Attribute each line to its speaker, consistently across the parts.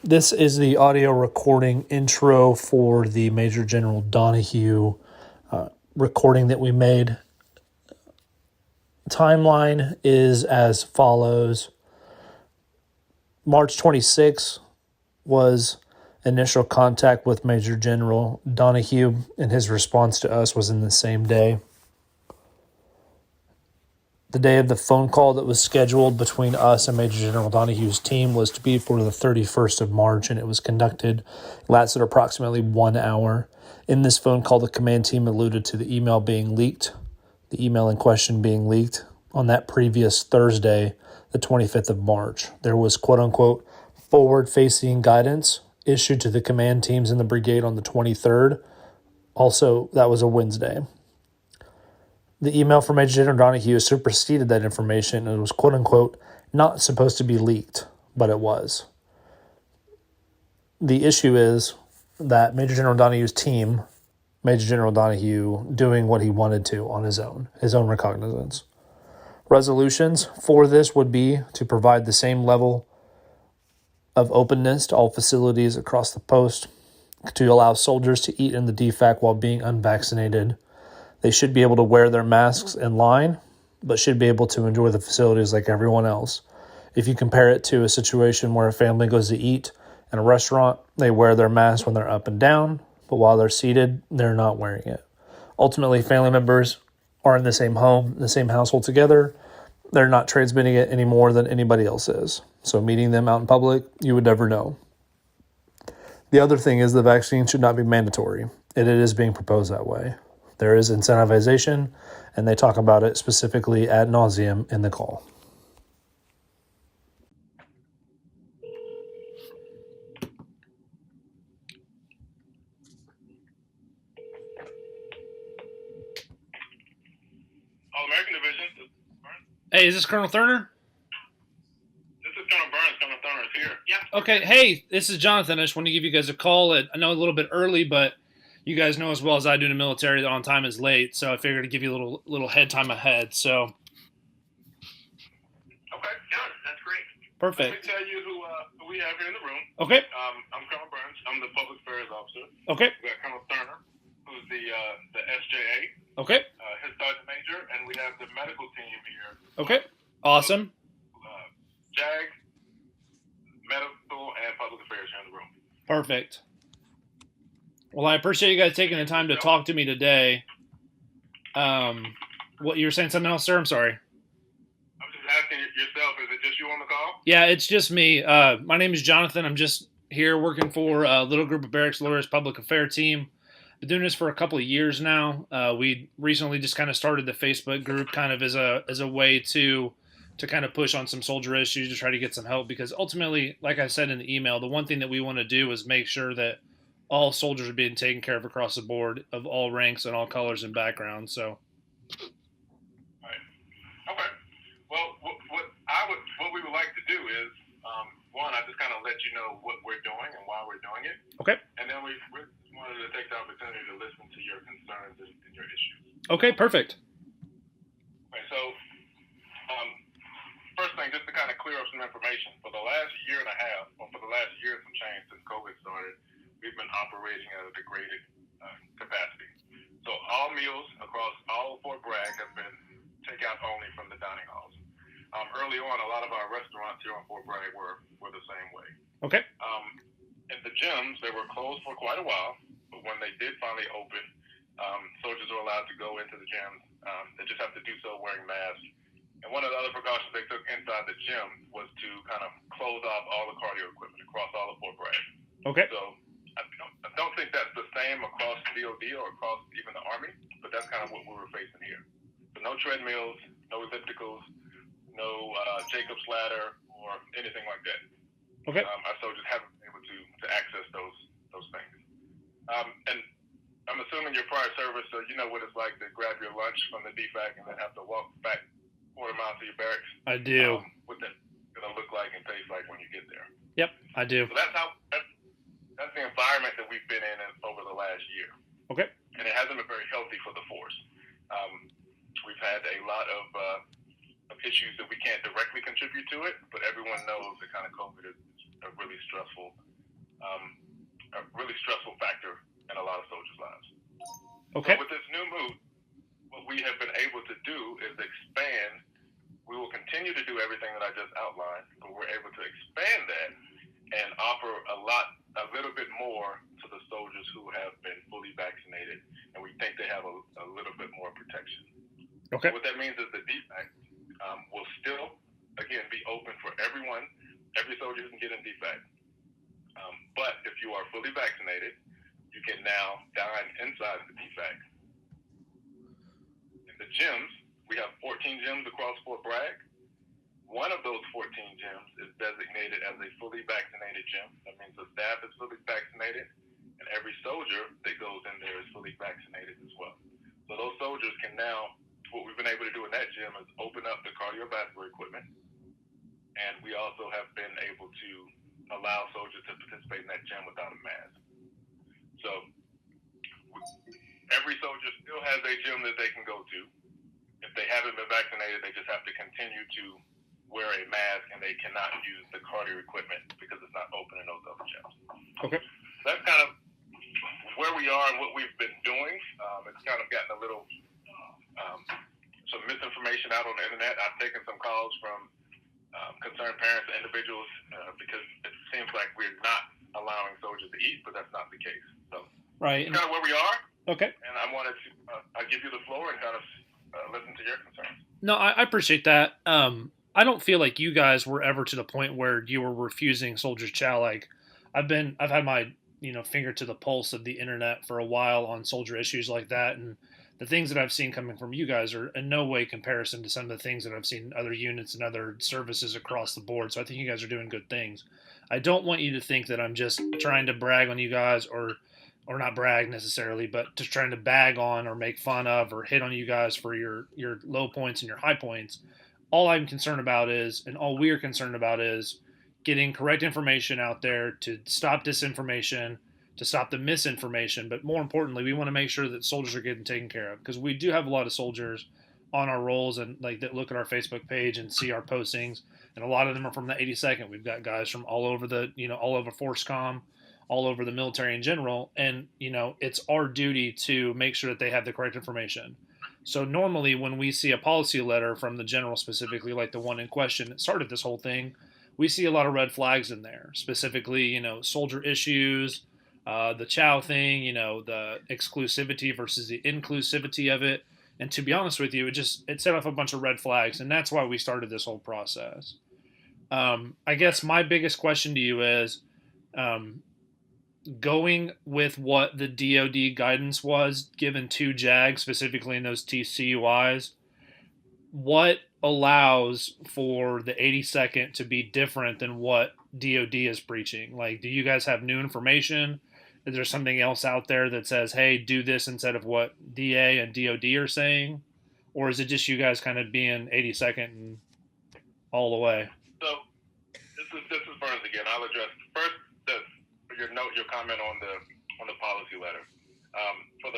Speaker 1: This is the audio recording intro for the Major General Donahue recording that we made. Timeline is as follows. March 26th was initial contact with Major General Donahue, and his response to us was in the same day. The day of the phone call that was scheduled between us and Major General Donahue's team was to be for the 31st of March, and it was conducted, lasted approximately 1 hour. In this phone call, the command team alluded to the email being leaked, the email in question being leaked on that previous Thursday, the 25th of March. There was quote-unquote forward-facing guidance issued to the command teams in the brigade on the 23rd. Also, that was a Wednesday. The email from Major General Donahue superseded that information, and it was quote-unquote not supposed to be leaked, but it was. The issue is that Major General Donahue's team, Major General Donahue doing what he wanted to on his own recognizance. Resolutions for this would be to provide the same level of openness to all facilities across the post, to allow soldiers to eat in the DFAC while being unvaccinated. They should be able to wear their masks in line, but should be able to enjoy the facilities like everyone else. If you compare it to a situation where a family goes to eat in a restaurant, they wear their mask when they're up and down, but while they're seated, they're not wearing it. Ultimately, family members are in the same home, the same household together. They're not transmitting it any more than anybody else is. So meeting them out in public, you would never know. The other thing is the vaccine should not be mandatory, and it is being proposed that way. There is incentivization, and they talk about it specifically ad nauseum in the call.
Speaker 2: All-American Division. This is Burns.
Speaker 3: Hey, is this Colonel Thurner?
Speaker 2: This is Colonel Burns. Colonel Thurner is here. Yeah.
Speaker 3: Okay, hey, this is Jonathan. I just want to give you guys a call. I know a little bit early, but you guys know as well as I do in the military that on time is late, so I figured to give you a little head time ahead. So.
Speaker 2: Okay, yeah, that's great.
Speaker 3: Perfect.
Speaker 2: Let me tell you who we have here in the room.
Speaker 3: Okay.
Speaker 2: I'm Colonel Burns. I'm the Public Affairs Officer.
Speaker 3: Okay.
Speaker 2: We got Colonel Thurner, who's the SJA.
Speaker 3: Okay.
Speaker 2: His Sergeant Major, and we have the medical team here.
Speaker 3: Okay. Awesome.
Speaker 2: JAG, Medical, and Public Affairs here in the room.
Speaker 3: Perfect. Well, I appreciate you guys taking the time to talk to me today. What you were saying something else, sir? I'm sorry.
Speaker 2: I'm just asking yourself, is it just you on the call?
Speaker 3: Yeah, it's just me. My name is Jonathan. I'm just here working for a little group of Barracks Lawyerz public affair team. Been doing this for a couple of years now. We recently just kind of started the Facebook group kind of as a way to kind of push on some soldier issues to try to get some help, because ultimately, like I said in the email, the one thing that we want to do is make sure that all soldiers are being taken care of across the board of all ranks and all colors and backgrounds. So.
Speaker 2: Right. Okay. Well, what we would like to do is, one, I just kind of let you know what we're doing and why we're doing it.
Speaker 3: Okay.
Speaker 2: And then we wanted to take the opportunity to listen to your concerns and your issues.
Speaker 3: Okay, perfect.
Speaker 2: Okay, so first thing, just to kind of clear up some information, for the last year and a half, or for the last year and some change since COVID started, we've been operating at a degraded capacity. So all meals across all Fort Bragg have been takeout only from the dining halls. Early on, a lot of our restaurants here on Fort Bragg were the same way.
Speaker 3: Okay.
Speaker 2: In the gyms, they were closed for quite a while, but when they did finally open, soldiers were allowed to go into the gyms. They just have to do so wearing masks. And one of the other precautions they took inside the gym was to kind of close off all the cardio equipment across all of Fort Bragg.
Speaker 3: Okay.
Speaker 2: So I don't think that's the same across DOD or across even the Army, but that's kind of what we were facing here. So no treadmills, no ellipticals, no Jacob's ladder or anything like that.
Speaker 3: Okay.
Speaker 2: Our soldiers haven't been able to access those things. And I'm assuming your prior service, so you know what it's like to grab your lunch from the DFAC and then have to walk back 40 miles to your barracks.
Speaker 3: I do.
Speaker 2: What that's going to look like and taste like when you get there.
Speaker 3: Yep, I do.
Speaker 2: So that's the environment that we've been in over the last year.
Speaker 3: Okay.
Speaker 2: And it hasn't been very healthy for the force. We've had a lot of issues that we can't directly contribute to it, but everyone knows that kind of COVID is a really stressful a really stressful factor in a lot of soldiers' lives.
Speaker 3: Okay.
Speaker 2: So with this new move, what we have been able to do is expand. We will continue to do everything that I just outlined, but we're able to expand that and offer a little bit more to the soldiers who have been fully vaccinated, and we think they have a little bit more protection.
Speaker 3: Okay.
Speaker 2: So what that means is the DFAC will still, again, be open for everyone. Every soldier can get in DFAC. But if you are fully vaccinated, you can now dine inside the DFAC. In the gyms, we have 14 gyms across Fort Bragg. One of those 14 gyms is designated as a fully vaccinated gym. That means the staff is fully vaccinated, and every soldier that goes in there is fully vaccinated as well. So those soldiers can now, what we've been able to do in that gym is open up the cardiovascular equipment, and we also have been able to allow soldiers to participate in that gym without a mask. So every soldier still has a gym that they can go to. If they haven't been vaccinated, they just have to continue to wear a mask, and they cannot use the cardio equipment because it's not open in those other gyms.
Speaker 3: Okay.
Speaker 2: That's kind of where we are and what we've been doing. It's kind of gotten a little some misinformation out on the internet. I've taken some calls from concerned parents and individuals because it seems like we're not allowing soldiers to eat, but that's not the case. So
Speaker 3: Right.
Speaker 2: that's kind of where we are.
Speaker 3: Okay.
Speaker 2: And I wanted to I'll give you the floor and kind of listen to your concerns.
Speaker 3: No, I appreciate that. I don't feel like you guys were ever to the point where you were refusing soldiers chow. Like I've had my finger to the pulse of the internet for a while on soldier issues like that, and the things that I've seen coming from you guys are in no way comparison to some of the things that I've seen in other units and other services across the board. So I think you guys are doing good things. I don't want you to think that I'm just trying to brag on you guys, or not brag necessarily, but just trying to bag on or make fun of or hit on you guys for your low points and your high points. All I'm concerned about is, and all we're concerned about is, getting correct information out there to stop disinformation, to stop the misinformation. But more importantly, we want to make sure that soldiers are getting taken care of, because we do have a lot of soldiers on our rolls and like that look at our Facebook page and see our postings, and a lot of them are from the 82nd. We've got guys from all over all over ForceCom, all over the military in general, and it's our duty to make sure that they have the correct information. So normally when we see a policy letter from the general, specifically like the one in question that started this whole thing, we see a lot of red flags in there, specifically, soldier issues, the chow thing, the exclusivity versus the inclusivity of it. And to be honest with you, it set off a bunch of red flags, and that's why we started this whole process. I guess my biggest question to you is, going with what the DoD guidance was given to JAG, specifically in those TCUIs, what allows for the 82nd to be different than what DoD is preaching? Like, do you guys have new information? Is there something else out there that says, hey, do this instead of what DA and DoD are saying? Or is it just you guys kind of being 82nd and all the way?
Speaker 2: So this is Burns again. I'll address first your comment on the policy letter. For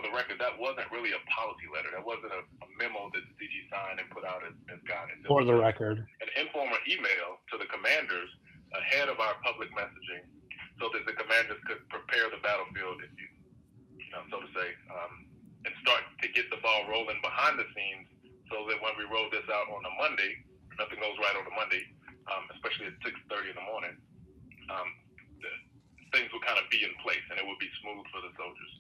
Speaker 2: the record, that wasn't really a policy letter. That wasn't a memo that the CG signed and put out as guidance.
Speaker 1: For the record,
Speaker 2: an informal email to the commanders ahead of our public messaging, so that the commanders could prepare the battlefield, so to say, and start to get the ball rolling behind the scenes, so that when we roll this out on a Monday, nothing goes right on a Monday, especially at 6:30 in the morning. Things will kind of be in place, and it will be smooth for the soldiers.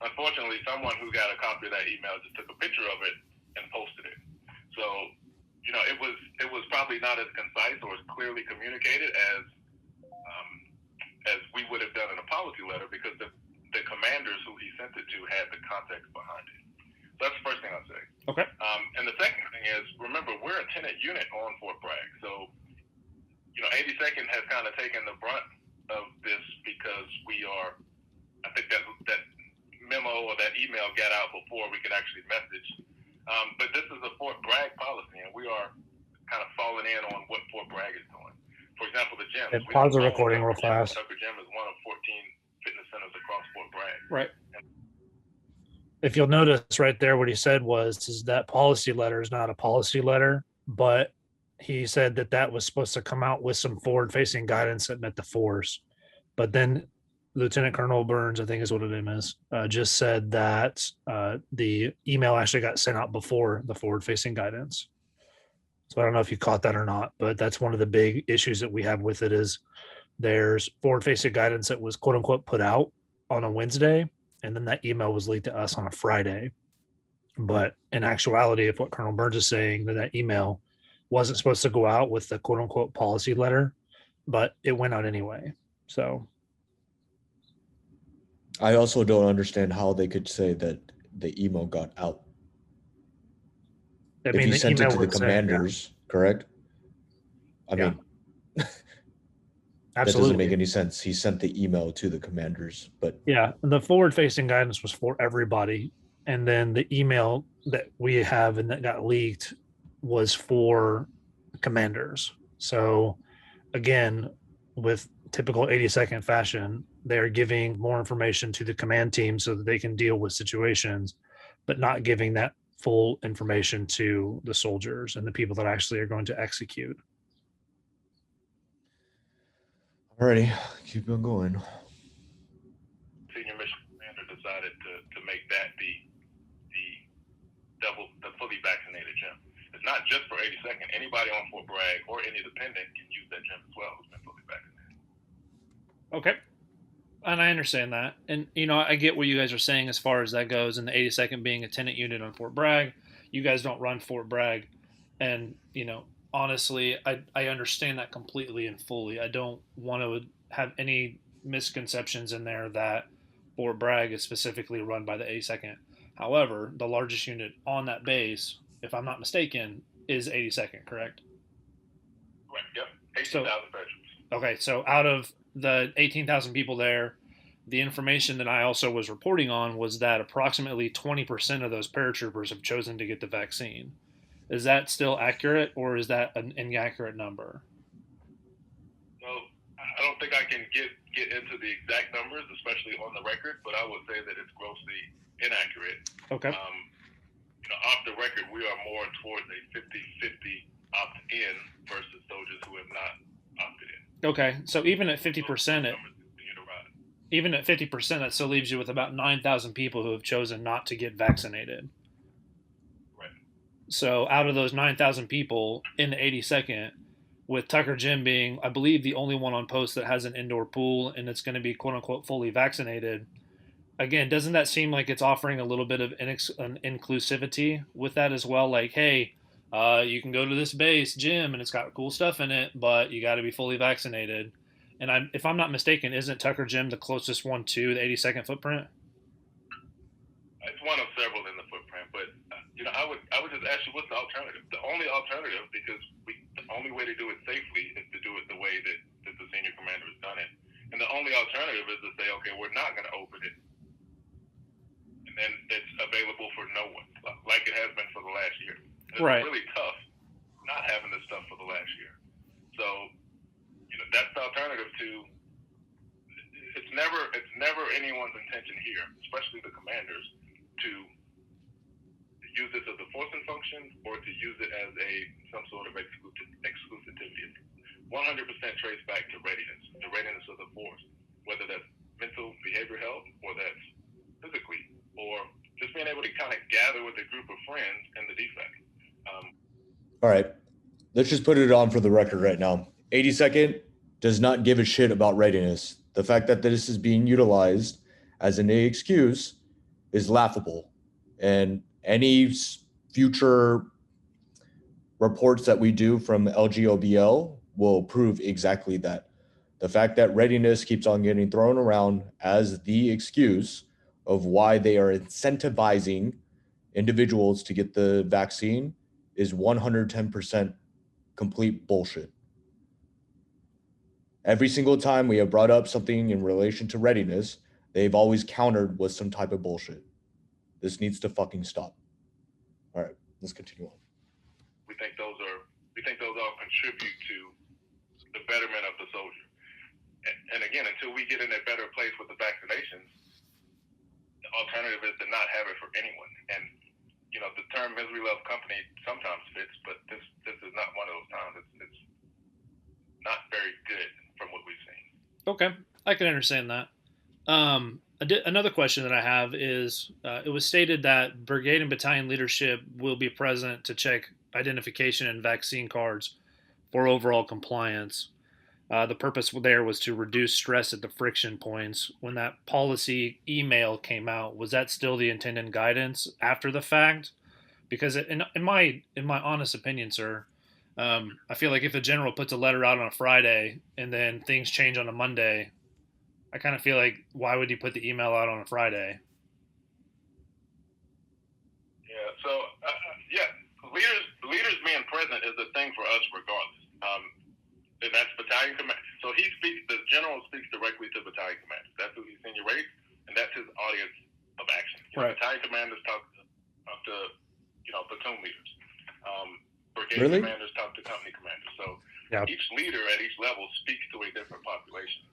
Speaker 2: Unfortunately, someone who got a copy of that email just took a picture of it and posted it. So, it was probably not as concise or as clearly communicated as we would have done in a policy letter, because the commanders who he sent it to had the context behind it. So that's the first thing I'll say.
Speaker 3: Okay.
Speaker 2: And the second thing is, remember, we're a tenant unit on Fort Bragg. So, 82nd has kind of taken the brunt of this, because I think that memo or that email got out before we could actually message. But this is a Fort Bragg policy, and we are kind of falling in on what Fort Bragg is doing. For example, the gym.
Speaker 1: Pause the recording real fast.
Speaker 2: Tucker Gym is one of 14 fitness centers across Fort Bragg.
Speaker 3: Right.
Speaker 1: If you'll notice right there, what he said is that policy letter is not a policy letter, but he said that was supposed to come out with some forward-facing guidance that met the force. But then Lieutenant Colonel Burns, I think is what his name is, just said that the email actually got sent out before the forward-facing guidance. So I don't know if you caught that or not, but that's one of the big issues that we have with it is there's forward-facing guidance that was quote unquote put out on a Wednesday, and then that email was leaked to us on a Friday. But in actuality, if what Colonel Burns is saying, that email wasn't supposed to go out with the quote unquote policy letter, but it went out anyway. So
Speaker 4: I also don't understand how they could say that the email got out.
Speaker 1: I
Speaker 4: If
Speaker 1: mean,
Speaker 4: he
Speaker 1: the
Speaker 4: sent it
Speaker 1: email
Speaker 4: to the
Speaker 1: would say,
Speaker 4: commanders, correct? I
Speaker 1: Yeah.
Speaker 4: mean, that
Speaker 1: absolutely.
Speaker 4: doesn't make any sense. He sent the email to the commanders, but
Speaker 1: Yeah, the forward-facing guidance was for everybody, and then the email that we have and that got leaked was for commanders. So again, with typical 80-second fashion, they're giving more information to the command team so that they can deal with situations, but not giving that full information to the soldiers and the people that actually are going to execute.
Speaker 4: alrighty, keep on going.
Speaker 2: Senior mission commander decided to make that the fully vaccinated gym. It's not just for 82nd. Anybody on Fort Bragg or any dependent can use that gym as well who's been fully vaccinated.
Speaker 3: Okay. And I understand that. And, I get what you guys are saying as far as that goes. And the 82nd being a tenant unit on Fort Bragg. You guys don't run Fort Bragg. And, honestly, I understand that completely and fully. I don't want to have any misconceptions in there that Fort Bragg is specifically run by the 82nd. However, the largest unit on that base, if I'm not mistaken, is 82nd, correct?
Speaker 2: Right, yep. 18,000 veterans.
Speaker 3: Okay, so out of the 18,000 people there, the information that I also was reporting on was that approximately 20% of those paratroopers have chosen to get the vaccine. Is that still accurate, or is that an inaccurate number?
Speaker 2: No, I don't think I can get into the exact numbers, especially on the record, but I would say that it's grossly inaccurate.
Speaker 3: Okay.
Speaker 2: Off the record, we are more towards a 50-50 opt-in versus soldiers who have not opted in.
Speaker 3: Okay, so even at 50%, that still leaves you with about 9,000 people who have chosen not to get vaccinated.
Speaker 2: Right.
Speaker 3: So out of those 9,000 people in the 82nd, with Tucker Gym being, I believe, the only one on post that has an indoor pool and it's going to be quote unquote fully vaccinated. Again, doesn't that seem like it's offering a little bit of an inclusivity with that as well? Like, hey, you can go to this base gym and it's got cool stuff in it, but you got to be fully vaccinated. And if I'm not mistaken, isn't Tucker Gym the closest one to the 82nd footprint?
Speaker 2: It's one of several in the footprint, but I would just ask you, what's the alternative? The only alternative, because the only way to do it safely is to do it the way that the senior commander has done it, and the only alternative is to say, okay, we're not going to open it, and then it's available for no one, like it has been for the last year. It's
Speaker 3: Right.
Speaker 2: really tough not having this stuff for the last year. So, that's the alternative to. It's never anyone's intention here, especially the commanders, to use this as a forcing function or to use it as some sort of exclusivity. 100% trace back to readiness, the readiness of the force, whether that's mental behavior health or that's physically, or just being able to kind of gather with a group of friends in the defect.
Speaker 4: All right, let's just put it on for the record right now. 82nd does not give a shit about readiness. The fact that this is being utilized as an excuse is laughable. And any future reports that we do from LGoBL will prove exactly that. The fact that readiness keeps on getting thrown around as the excuse of why they are incentivizing individuals to get the vaccine is 110% complete bullshit. Every single time we have brought up something in relation to readiness, they've always countered with some type of bullshit. This needs to fucking stop. All right, let's continue on.
Speaker 2: We think those all contribute to the betterment of the soldier. And again, until we get in a better place with the vaccinations, the alternative is to not have it for anyone. And the term misery love company sometimes fits, but this is not one of those times. It's not very good from what we've seen.
Speaker 3: Okay. I can understand that. Another question that I have is it was stated that brigade and battalion leadership will be present to check identification and vaccine cards for overall compliance. The purpose there was to reduce stress at the friction points. When that policy email came out, was that still the intended guidance after the fact? Because in my honest opinion, sir, I feel like if a general puts a letter out on a Friday and then things change on a Monday, I kind of feel like why would he put the email out on a Friday?
Speaker 2: Yeah. So yeah, leaders being present is the thing for us regardless. And that's battalion command. So the general speaks directly to battalion commanders. That's who he insinuates, and that's his audience of action.
Speaker 3: Right.
Speaker 2: Battalion commanders talk to platoon leaders. Brigade commanders talk to company commanders. So each leader at each level speaks to a different population.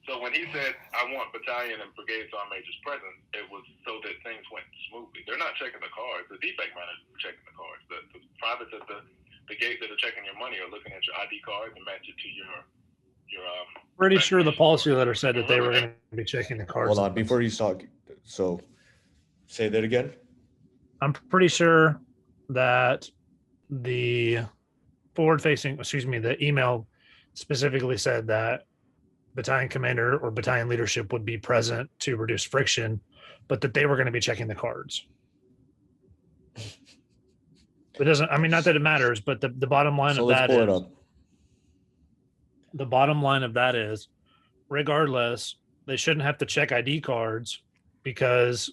Speaker 2: So when he said, I want battalion and brigade sergeant majors present, it was so that things went smoothly. They're not checking the cards. The defect managers are checking the cards. The privates at the gate that are checking your money are looking at your ID cards and match it to your
Speaker 1: pretty sure the policy letter said that they were going to be checking the cards.
Speaker 4: Hold on, before you talk. So say that again.
Speaker 1: I'm pretty sure that the the email specifically said that battalion commander or battalion leadership would be present to reduce friction, but that they were going to be checking the cards. It doesn't, I mean, not that it matters, but the bottom line of that is, the bottom line of that is, regardless, they shouldn't have to check ID cards because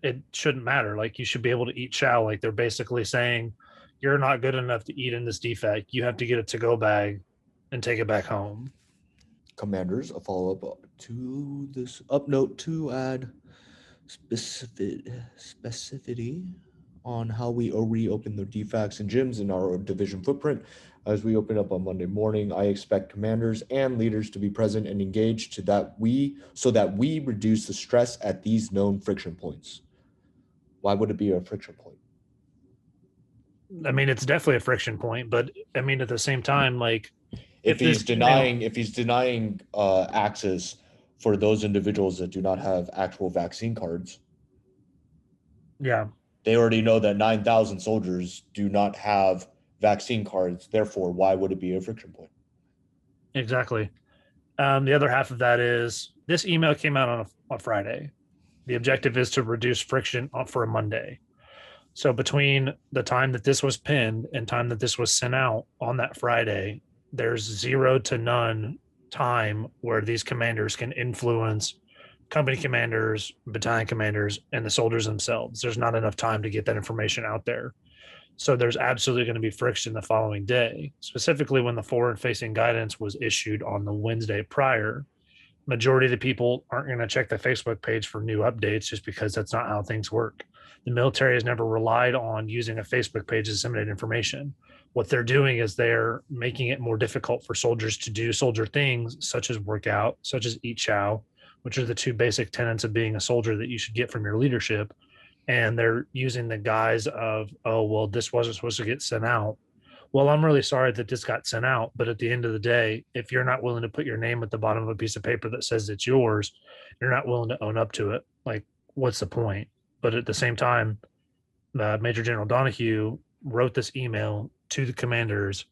Speaker 1: it shouldn't matter. Like, you should be able to eat chow. Like, they're basically saying, you're not good enough to eat in this defect. You have to get a to-go bag and take it back home.
Speaker 4: Commanders, a follow-up to this up note to add specificity on how we reopen the defects and gyms in our division footprint. As we open up on Monday morning, I expect commanders and leaders to be present and engaged so that we reduce the stress at these known friction points. Why would it be a friction point?
Speaker 1: I mean, it's definitely a friction point, but I mean, at the same time, like,
Speaker 4: if he's denying access for those individuals that do not have actual vaccine cards,
Speaker 1: yeah,
Speaker 4: they already know that 9,000 soldiers do not have vaccine cards. Therefore, why would it be a friction point?
Speaker 1: Exactly. The other half of that is this email came out on a Friday. The objective is to reduce friction for a Monday. So between the time that this was pinned and time that this was sent out on that Friday, there's 0 to none time where these commanders can influence company commanders, battalion commanders, and the soldiers themselves. There's not enough time to get that information out there. So there's absolutely going to be friction the following day, specifically when the forward-facing guidance was issued on the Wednesday prior. Majority of the people aren't going to check the Facebook page for new updates just because that's not how things work. The military has never relied on using a Facebook page to disseminate information. What they're doing is they're making it more difficult for soldiers to do soldier things, such as workout, such as eat chow, which are the two basic tenets of being a soldier that you should get from your leadership. And they're using the guise of, oh, well, this wasn't supposed to get sent out. Well, I'm really sorry that this got sent out. But at the end of the day, if you're not willing to put your name at the bottom of a piece of paper that says it's yours, you're not willing to own up to it. Like, what's the point? But at the same time, Major General Donahue wrote this email to the commanders,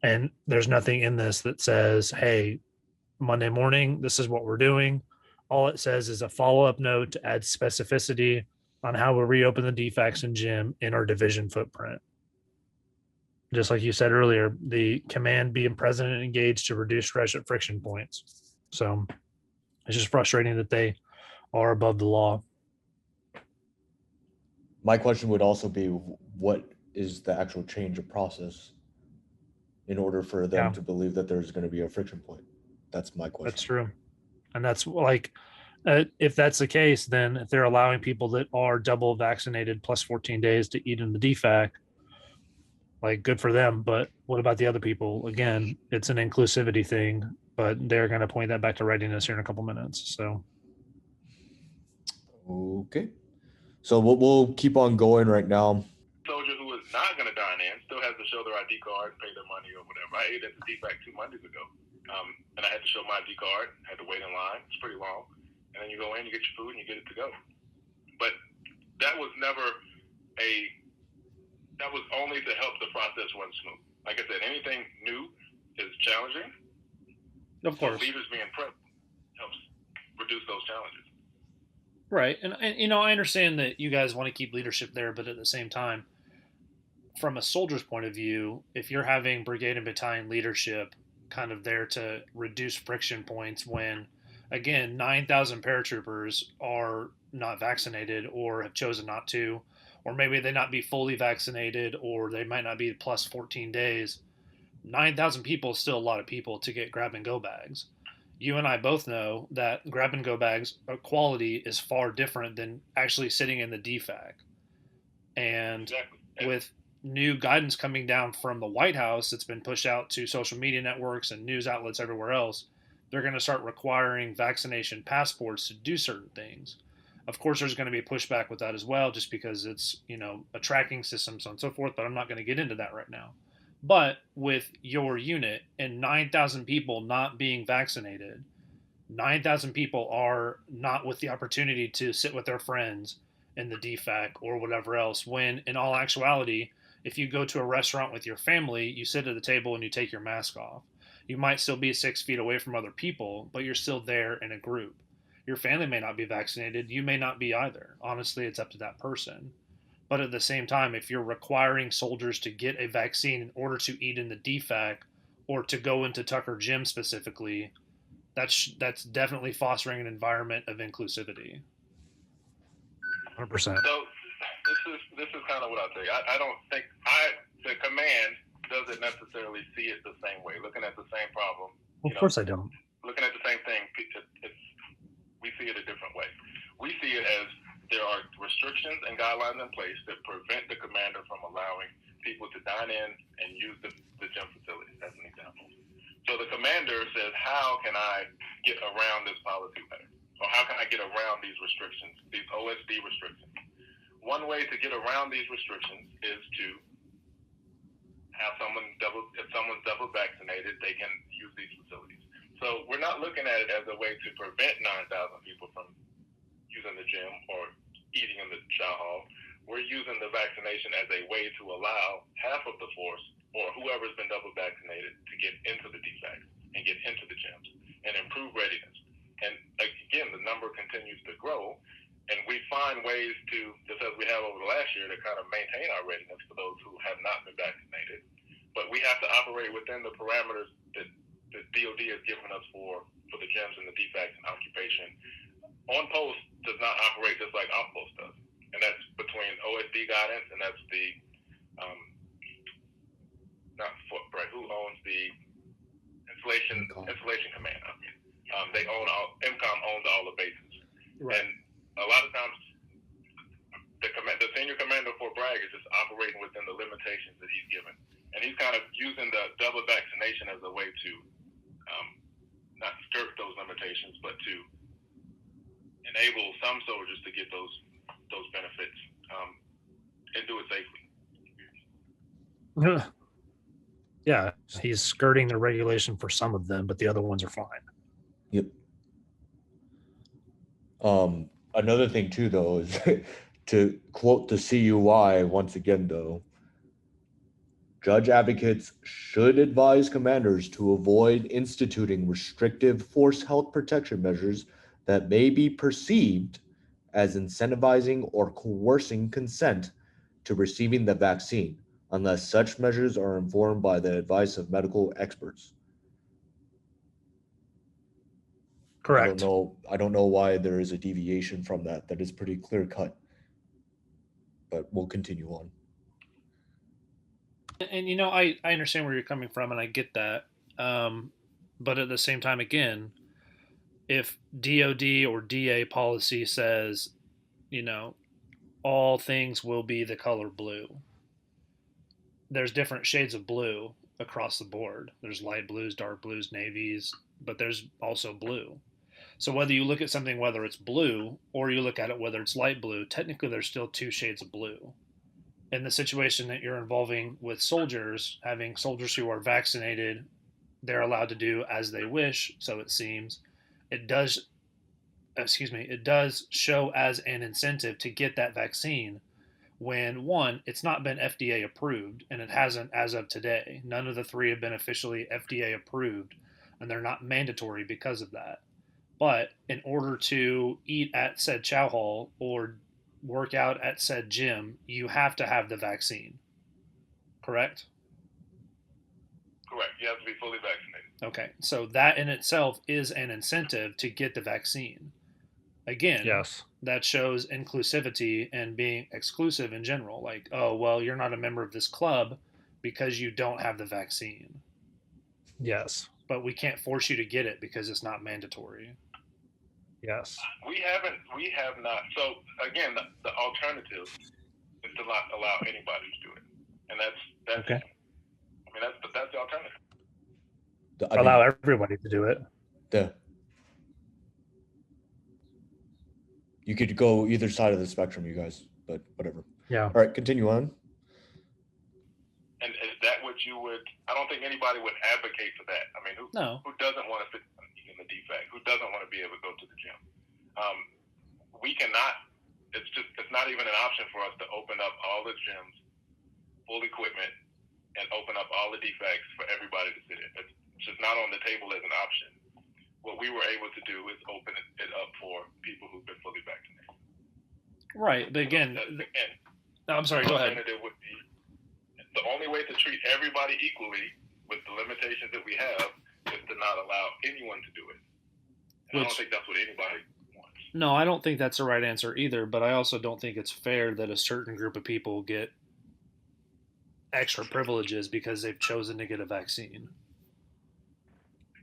Speaker 1: and there's nothing in this that says, hey, Monday morning, this is what we're doing. All it says is a follow-up note to add specificity on how we reopen the defects and gym in our division footprint. Just like you said earlier, the command being present and engaged to reduce stress at friction points. So it's just frustrating that they are above the law.
Speaker 4: My question would also be, what is the actual change of process in order for them to believe that there's going to be a friction point? That's my question.
Speaker 1: That's true. And that's like, if that's the case, then if they're allowing people that are double vaccinated plus 14 days to eat in the DFAC, like, good for them. But what about the other people? Again, it's an inclusivity thing, but they're going to point that back to Readiness here in a couple minutes. So,
Speaker 4: okay. So we'll keep on going right now.
Speaker 2: Soldier who is not going to dine in still has to show their ID card, pay their money or whatever. I ate at the DFAC 2 Mondays ago. And I had to show my ID card. I had to wait in line. It's pretty long. And then you go in, you get your food, and you get it to go. But that was that was only to help the process run smooth. Like I said, anything new is challenging.
Speaker 3: Of course.
Speaker 2: So leaders being present helps reduce those challenges.
Speaker 3: Right. And I understand that you guys want to keep leadership there, but at the same time, from a soldier's point of view, if you're having brigade and battalion leadership kind of there to reduce friction points when, again, 9,000 paratroopers are not vaccinated or have chosen not to, or maybe they not be fully vaccinated, or they might not be plus 14 days. 9,000 people is still a lot of people to get grab and go bags. You and I both know that grab and go bags quality is far different than actually sitting in the DFAC. And
Speaker 2: Exactly.
Speaker 3: with new guidance coming down from the White House that's been pushed out to social media networks and news outlets everywhere else, they're going to start requiring vaccination passports to do certain things. Of course, there's going to be pushback with that as well, just because it's, a tracking system, so on and so forth, but I'm not going to get into that right now. But with your unit and 9,000 people not being vaccinated, 9,000 people are not with the opportunity to sit with their friends in the DFAC or whatever else, when in all actuality, if you go to a restaurant with your family, you sit at the table and you take your mask off. You might still be 6 feet away from other people, but you're still there in a group. Your family may not be vaccinated. You may not be either. Honestly, it's up to that person. But at the same time, if you're requiring soldiers to get a vaccine in order to eat in the DFAC or to go into Tucker Gym specifically, that's definitely fostering an environment of inclusivity. 100%.
Speaker 2: So this is kind of what I'll tell you. I don't think the command doesn't necessarily see it the same way. Looking at the same problem.
Speaker 3: Of course I don't.
Speaker 2: Looking at the same thing, we see it a different way. We see it as there are restrictions and guidelines in place that prevent the commander from allowing people to dine in and use the gym facilities, as an example. So the commander says, how can I get around this policy better? Or how can I get around these restrictions, these OSD restrictions? One way to get around these restrictions is to have if someone's double vaccinated, they can use these facilities. So we're not looking at it as a way to prevent 9,000 people from using the gym or eating in the chow hall. We're using the vaccination as a way to allow half of the force or whoever's been double vaccinated to get into the DFACs and get into the gyms and improve readiness. And again, the number continues to grow, and we find ways to, just as we have over the last year, to kind of maintain our readiness for those who have not been vaccinated. But we have to operate within the parameters that the DOD has given us for the gyms and the DFACs and occupation. On post does not operate just like off post does, and that's between OSD guidance, and that's the who owns the installation command. They own MCOM owns all the bases,
Speaker 3: right.
Speaker 2: And a lot of times the senior commander for Bragg is just operating within the limitations that he's given, and he's kind of using the double vaccination as a way to not skirt those limitations, but to enable some soldiers to get those benefits and do it safely.
Speaker 3: Yeah, he's skirting the regulation for some of them, but the other ones are fine.
Speaker 4: Yep. Another thing too, though, is to quote the CUI once again, though, judge advocates should advise commanders to avoid instituting restrictive force health protection measures that may be perceived as incentivizing or coercing consent to receiving the vaccine, unless such measures are informed by the advice of medical experts.
Speaker 3: Correct.
Speaker 4: I don't know why there is a deviation from that. That is pretty clear cut. But we'll continue on.
Speaker 3: And I understand where you're coming from, and I get that. But at the same time, again, if DOD or DA policy says, all things will be the color blue, there's different shades of blue across the board. There's light blues, dark blues, navies, but there's also blue. So whether you look at something, whether it's blue, or you look at it whether it's light blue, technically there's still two shades of blue. In the situation that you're involving with soldiers, having soldiers who are vaccinated they're allowed to do as they wish. So it seems it does, it does show as an incentive to get that vaccine when, one, it's not been FDA approved, and it hasn't as of today. None of the three have been officially FDA approved, and they're not mandatory because of that. But in order to eat at said chow hall or work out at said gym, you have to have the vaccine. Correct?
Speaker 2: Correct. You have to be fully vaccinated.
Speaker 3: Okay. So that in itself is an incentive to get the vaccine. Again,
Speaker 1: Yes.
Speaker 3: that shows inclusivity and being exclusive in general. Like, oh, well, you're not a member of this club because you don't have the vaccine.
Speaker 1: Yes.
Speaker 3: But we can't force you to get it because it's not mandatory.
Speaker 1: Yes.
Speaker 2: We have not. So again, the alternative is to not allow anybody to do it, and that's
Speaker 1: Okay.
Speaker 2: I mean, that's the alternative.
Speaker 1: Allow everybody to do it.
Speaker 4: You could go either side of the spectrum, you guys, but whatever.
Speaker 1: Yeah.
Speaker 4: All right, continue on.
Speaker 2: And is that what you would? I don't think anybody would advocate for that. I mean, who doesn't want to fit in the defect? Who doesn't want to be able to go to the gym? We cannot. It's not even an option for us to open up all the gyms, full equipment, and open up all the defects for everybody to sit in. It's just not on the table as an option. What we were able to do is open it up for people who've been fully vaccinated.
Speaker 3: Right, but again, I'm sorry. Go ahead.
Speaker 2: Alternative would be the only way to treat everybody equally with the limitations that we have is to not allow anyone to do it. And I don't think that's what anybody wants.
Speaker 3: No, I don't think that's the right answer either. But I also don't think it's fair that a certain group of people get extra privileges because they've chosen to get a vaccine.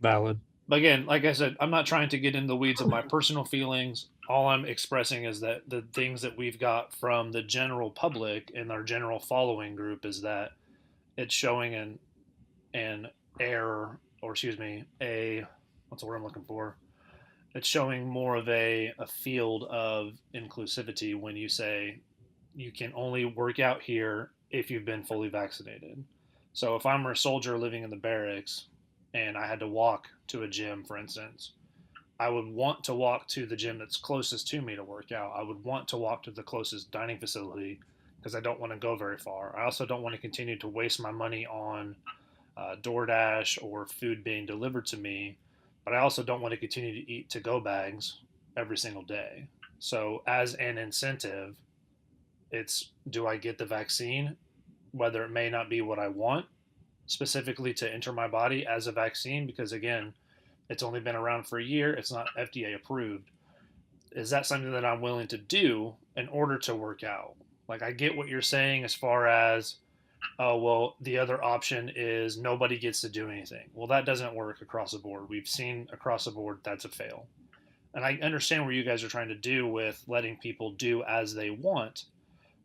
Speaker 1: Valid.
Speaker 3: But again, like I said, I'm not trying to get in the weeds of my personal feelings. All I'm expressing is that the things that we've got from the general public and our general following group is that it's showing an error, or excuse me, what's the word I'm looking for? It's showing more of a field of inclusivity when you say you can only work out here if you've been fully vaccinated. So if I'm a soldier living in the barracks and I had to walk to a gym, for instance, I would want to walk to the gym that's closest to me to work out. I would want to walk to the closest dining facility because I don't want to go very far. I also don't want to continue to waste my money on DoorDash or food being delivered to me, but I also don't want to continue to eat to-go bags every single day. So as an incentive, it's, do I get the vaccine, whether it may not be what I want, specifically to enter my body as a vaccine, because again, it's only been around for a year. It's not FDA approved. Is that something that I'm willing to do in order to work out? Like, I get what you're saying as far as, oh, well, the other option is nobody gets to do anything. Well, that doesn't work across the board. We've seen across the board that's a fail. And I understand where you guys are trying to do with letting people do as they want.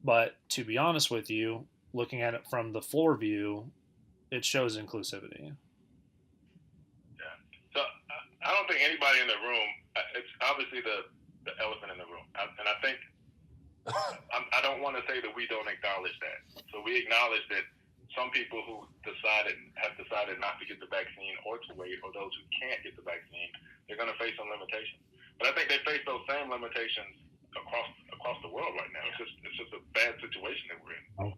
Speaker 3: But to be honest with you, looking at it from the floor view, it shows inclusivity.
Speaker 2: Yeah. So I don't think anybody in the room, it's obviously the elephant in the room. And I think, I don't want to say that we don't acknowledge that. So we acknowledge that some people who have decided not to get the vaccine or to wait, or those who can't get the vaccine, they're going to face some limitations. But I think they face those same limitations across the world right now. It's just a bad situation that we're in.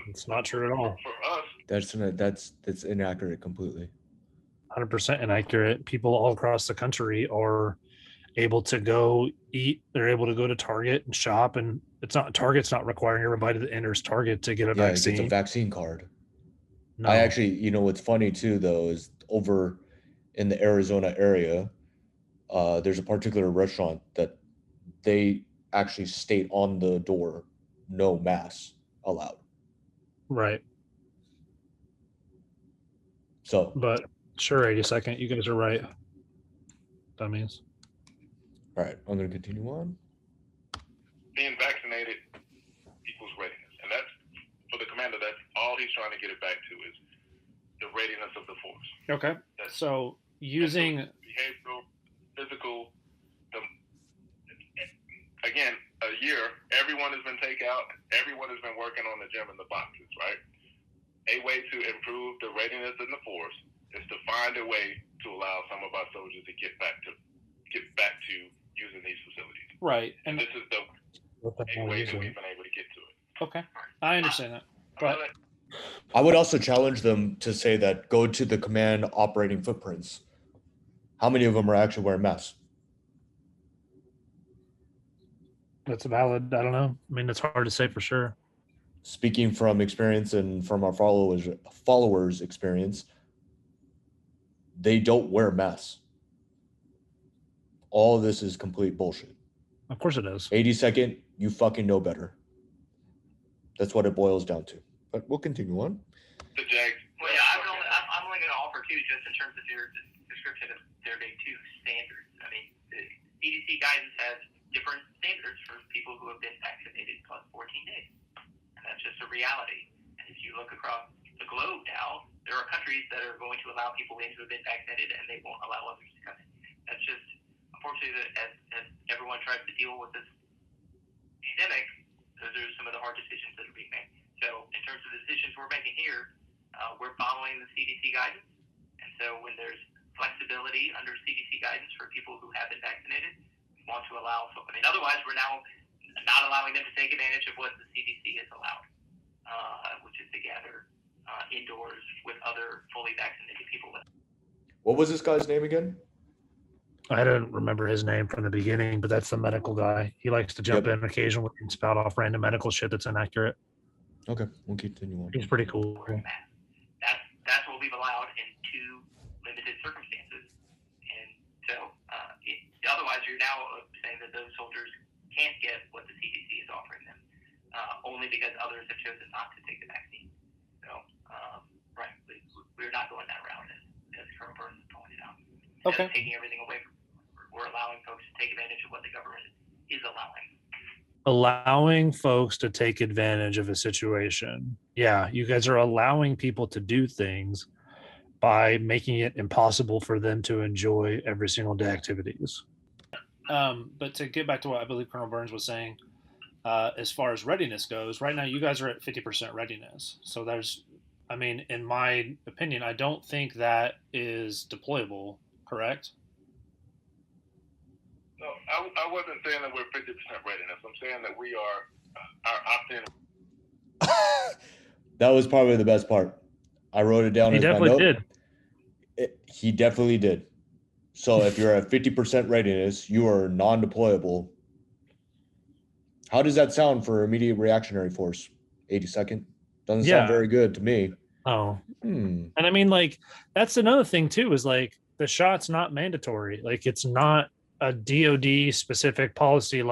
Speaker 1: It's not true at all.
Speaker 2: For us,
Speaker 4: That's inaccurate completely.
Speaker 1: 100% inaccurate. People all across the country are able to go eat. They're able to go to Target and shop, and Target's not requiring everybody that enters Target to get a vaccine.
Speaker 4: It's a vaccine card.
Speaker 1: No.
Speaker 4: I actually, what's funny too, though, is over in the Arizona area, there's a particular restaurant that they actually state on the door, no masks allowed.
Speaker 1: Right.
Speaker 4: So,
Speaker 1: but sure, 82nd, you guys are right. Dummies.
Speaker 4: All right, I'm going to continue on.
Speaker 2: Being vaccinated equals readiness. And that's, for the commander, that's all he's trying to get it back to is the readiness of the force.
Speaker 3: Okay. So using
Speaker 2: behavioral, physical, again, a year, everyone has been taken out, everyone has been working on the gym and the boxes, right? A way to improve the readiness in the force is to find a way to allow some of our soldiers to get back to using these facilities.
Speaker 3: Right.
Speaker 2: And this is the way that we've been able to get to it.
Speaker 3: Okay, I understand that. But
Speaker 4: I would also challenge them to say that go to the command operating footprints. How many of them are actually wearing masks?
Speaker 1: That's valid. I don't know. I mean, it's hard to say for sure.
Speaker 4: Speaking from experience and from our followers' experience, they don't wear masks. All of this is complete bullshit.
Speaker 1: Of course it is.
Speaker 4: 82nd, you fucking know better. That's what it boils down to. But we'll continue on.
Speaker 2: The Jags.
Speaker 5: Well, yeah, I'm only going to offer too, just in terms of your description of their day 2 standards. I mean, the CDC guidance has different standards for people who have been vaccinated plus 14 days. And that's just a reality. And if you look across the globe now, there are countries that are going to allow people in who have been vaccinated and they won't allow others to come in. That's just, unfortunately, as everyone tries to deal with this pandemic, those are some of the hard decisions that are being made. So in terms of the decisions we're making here, we're following the CDC guidance. And so when there's flexibility under CDC guidance for people who have been vaccinated, we want to allow, otherwise we're now not allowing them to take advantage of what the CDC has allowed, which is to gather indoors with other fully vaccinated people.
Speaker 4: What was this guy's name again?
Speaker 1: I don't remember his name from the beginning, but that's the medical guy. He likes to jump in occasionally and spout off random medical shit that's inaccurate.
Speaker 4: Okay, we'll continue on.
Speaker 1: He's pretty cool.
Speaker 5: That's what we've allowed in 2 limited circumstances. And so otherwise you're now saying that those soldiers can't get what the CDC is offering them, only because others have chosen not to take the vaccine. So, right, we're not going that route, as Colonel Burns pointed out.
Speaker 3: Okay.
Speaker 5: Taking everything away from, we're allowing folks to take advantage of what the government is allowing.
Speaker 1: Allowing folks to take advantage of a situation. Yeah, you guys are allowing people to do things by making it impossible for them to enjoy every single day activities.
Speaker 3: But to get back to what I believe Colonel Burns was saying, as far as readiness goes, right now you guys are at 50% readiness. So there's, in my opinion, I don't think that is deployable, correct?
Speaker 2: No, I wasn't saying that we're 50% readiness. I'm saying that we are our opt-in.
Speaker 4: That was probably the best part. I wrote it down.
Speaker 1: He definitely did.
Speaker 4: He definitely did. So if you're at 50% readiness, you are non-deployable. How does that sound for immediate reactionary force? 82nd? Doesn't sound very good to me.
Speaker 1: Oh. And that's another thing too, is the shot's not mandatory. It's not a DOD specific policy,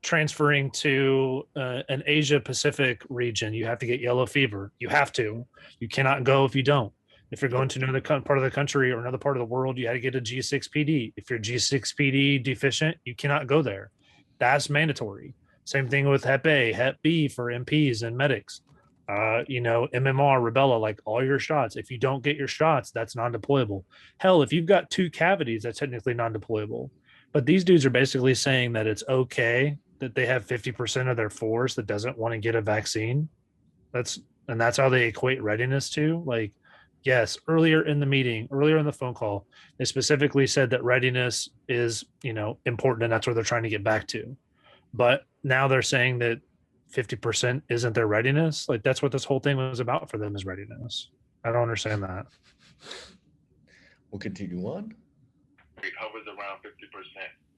Speaker 1: transferring to an Asia Pacific region. You have to get yellow fever. You have to. You cannot go if you don't. If you're going to another part of the country or another part of the world, you had to get a G6PD. If you're G6PD deficient, you cannot go there. That's mandatory. Same thing with Hep A, Hep B for MPs and medics. MMR, rubella, all your shots. If you don't get your shots, that's non-deployable. Hell, if you've got 2 cavities, that's technically non-deployable. But these dudes are basically saying that it's okay that they have 50% of their force that doesn't want to get a vaccine. That's how they equate readiness to. Yes, earlier in the phone call, they specifically said that readiness is, important, and that's where they're trying to get back to. But now they're saying that 50% isn't their readiness. That's what this whole thing was about for them, is readiness. I don't understand that.
Speaker 4: We'll continue on.
Speaker 2: It hovers around 50%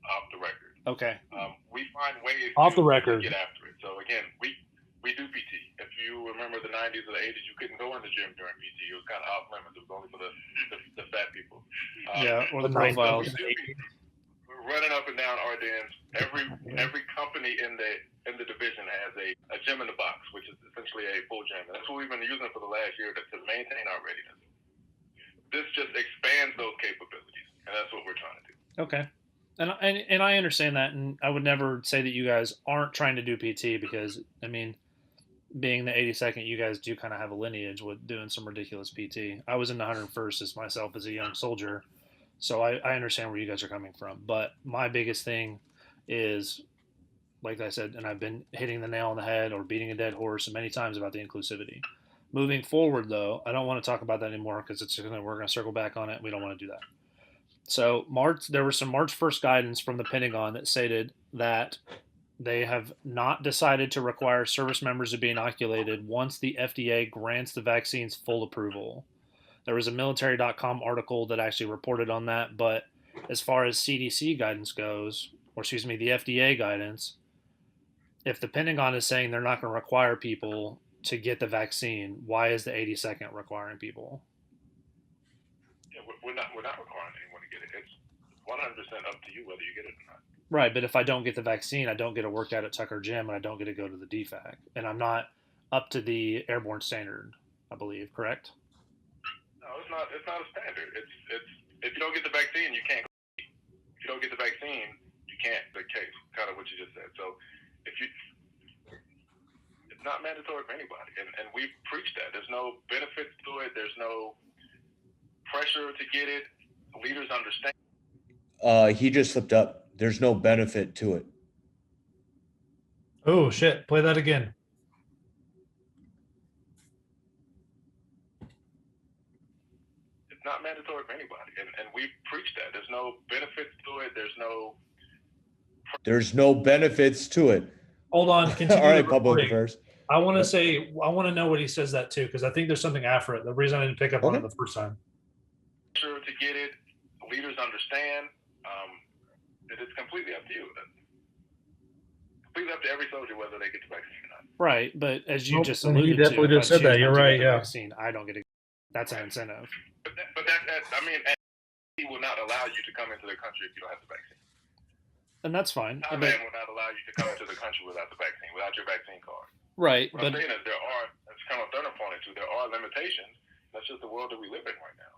Speaker 2: off the record.
Speaker 3: Okay.
Speaker 2: We find ways
Speaker 1: off the
Speaker 2: to
Speaker 1: record
Speaker 2: get after it. So again, we do PT. If you remember the 90s or the 80s, you couldn't go in the gym during PT. It was kind of off limits. It was only for the fat people.
Speaker 3: Or the profiles.
Speaker 2: We're running up and down Ardennes. Every company in the division has a gym in the box, which is essentially a full gym. And that's what we've been using for the last year to maintain our readiness. This just expands those capabilities, and that's what we're trying to do.
Speaker 3: Okay. And I understand that, and I would never say that you guys aren't trying to do PT, because being the 82nd, you guys do kind of have a lineage with doing some ridiculous PT. I was in the 101st myself as a young soldier, so I understand where you guys are coming from. But my biggest thing is, like I said, and I've been hitting the nail on the head or beating a dead horse many times about the inclusivity. Moving forward, though, I don't want to talk about that anymore because we're going to circle back on it. We don't want to do that. So there was some March 1st guidance from the Pentagon that stated that they have not decided to require service members to be inoculated once the FDA grants the vaccine's full approval. There was a military.com article that actually reported on that, but as far as CDC guidance goes, or excuse me, the FDA guidance, if the Pentagon is saying they're not going to require people to get the vaccine, why is the 82nd requiring people?
Speaker 2: Yeah, we're not requiring anyone to get it. It's 100% up to you whether you get it or not.
Speaker 3: Right, but if I don't get the vaccine, I don't get to work out at Tucker Gym, and I don't get to go to the DFAC, and I'm not up to the airborne standard, I believe. Correct?
Speaker 2: No, it's not. It's not a standard. It's if you don't get the vaccine, you can't. If you don't get the vaccine, you can't. The case, kind of what you just said. So, if you, it's not mandatory for anybody, and we preach that. There's no benefits to it. There's no pressure to get it. Leaders understand.
Speaker 4: He just slipped up. There's no benefit to it.
Speaker 1: Oh shit! Play that again.
Speaker 2: It's not mandatory for anybody, and we preach that. There's no benefits to it. There's no
Speaker 4: benefits to it.
Speaker 1: Hold on. Continue.
Speaker 4: All right, public affairs.
Speaker 1: I want to know what he says that too, because I think there's something after it. The reason I didn't pick up on it the first time.
Speaker 2: Sure to get it. Leaders understand. That it's completely up to you. Completely up to every soldier whether they get the vaccine or not.
Speaker 3: Right, but as you just alluded
Speaker 1: he definitely
Speaker 3: to,
Speaker 1: just said that. You're right. Yeah.
Speaker 3: Vaccine, I don't get it. That's an incentive.
Speaker 2: But he will not allow you to come into the country if you don't have the vaccine.
Speaker 3: And that's fine.
Speaker 2: Thailand will not allow you to come into the country without the vaccine, without your vaccine card.
Speaker 3: Right,
Speaker 2: What I'm saying is there are, as Colonel Thurner pointed to, there are limitations. That's just the world that we live in right now.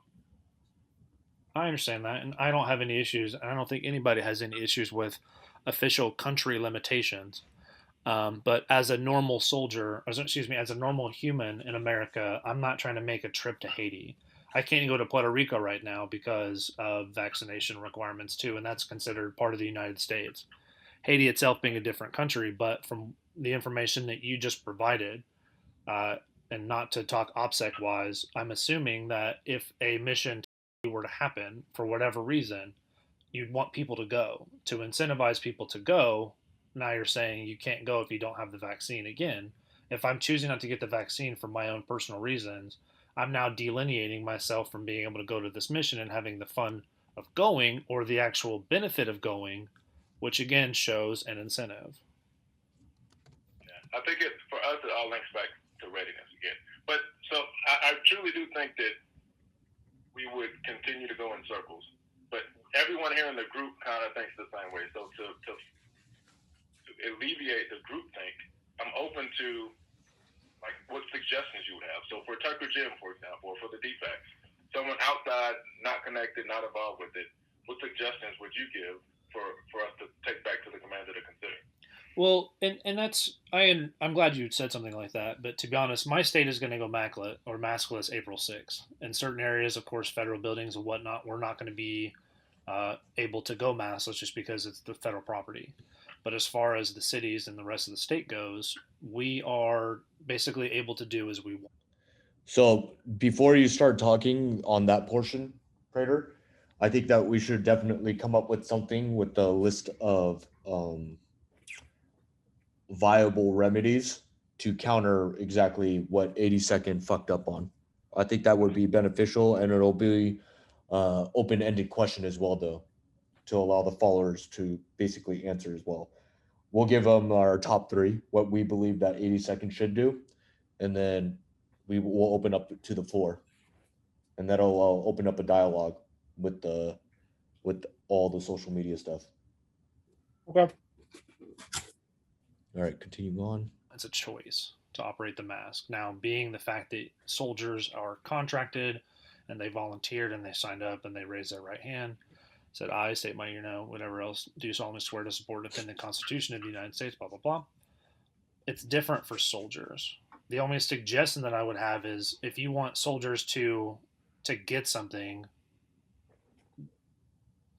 Speaker 3: I understand that, and I don't have any issues. I don't think anybody has any issues with official country limitations. But as a normal soldier, as a normal human in America, I'm not trying to make a trip to Haiti. I can't go to Puerto Rico right now because of vaccination requirements too, and that's considered part of the United States. Haiti itself being a different country, but from the information that you just provided, and not to talk OPSEC wise, I'm assuming that if a mission were to happen for whatever reason, you'd want people to go. To incentivize people to go, now you're saying you can't go if you don't have the vaccine. Again, if I'm choosing not to get the vaccine for my own personal reasons, I'm now delineating myself from being able to go to this mission and having the fun of going or the actual benefit of going, which again shows an incentive.
Speaker 2: Yeah, I think for us, it all links back to readiness again. But so I truly do think that we would continue to go in circles. But everyone here in the group kind of thinks the same way. So to alleviate the group think, I'm open to like what suggestions you would have. So for Tucker Gym, for example, or for the DFACs, someone outside, not connected, not involved with it, what suggestions would you give for us to take back to the commander to consider?
Speaker 3: Well, and that's I'm glad you said something like that. But to be honest, my state is going to go maskless April 6th. In certain areas, of course, federal buildings and whatnot, we're not going to be able to go maskless just because it's the federal property. But as far as the cities and the rest of the state goes, we are basically able to do as we want.
Speaker 4: So before you start talking on that portion, Prater, I think that we should definitely come up with something with the list of viable remedies to counter exactly what 82nd fucked up on. I think that would be beneficial, and it'll be open-ended question as well, though, to allow the followers to basically answer as well. We'll give them our top three, what we believe that 82nd should do, and then we will open up to the floor, and that'll open up a dialogue with all the social media stuff.
Speaker 1: Okay.
Speaker 4: All right, continue on.
Speaker 3: It's a choice to operate the mask. Now, being the fact that soldiers are contracted and they volunteered and they signed up and they raised their right hand, said, I state my, whatever else, do solemnly swear to support and defend the Constitution of the United States, blah, blah, blah. It's different for soldiers. The only suggestion that I would have is if you want soldiers to get something,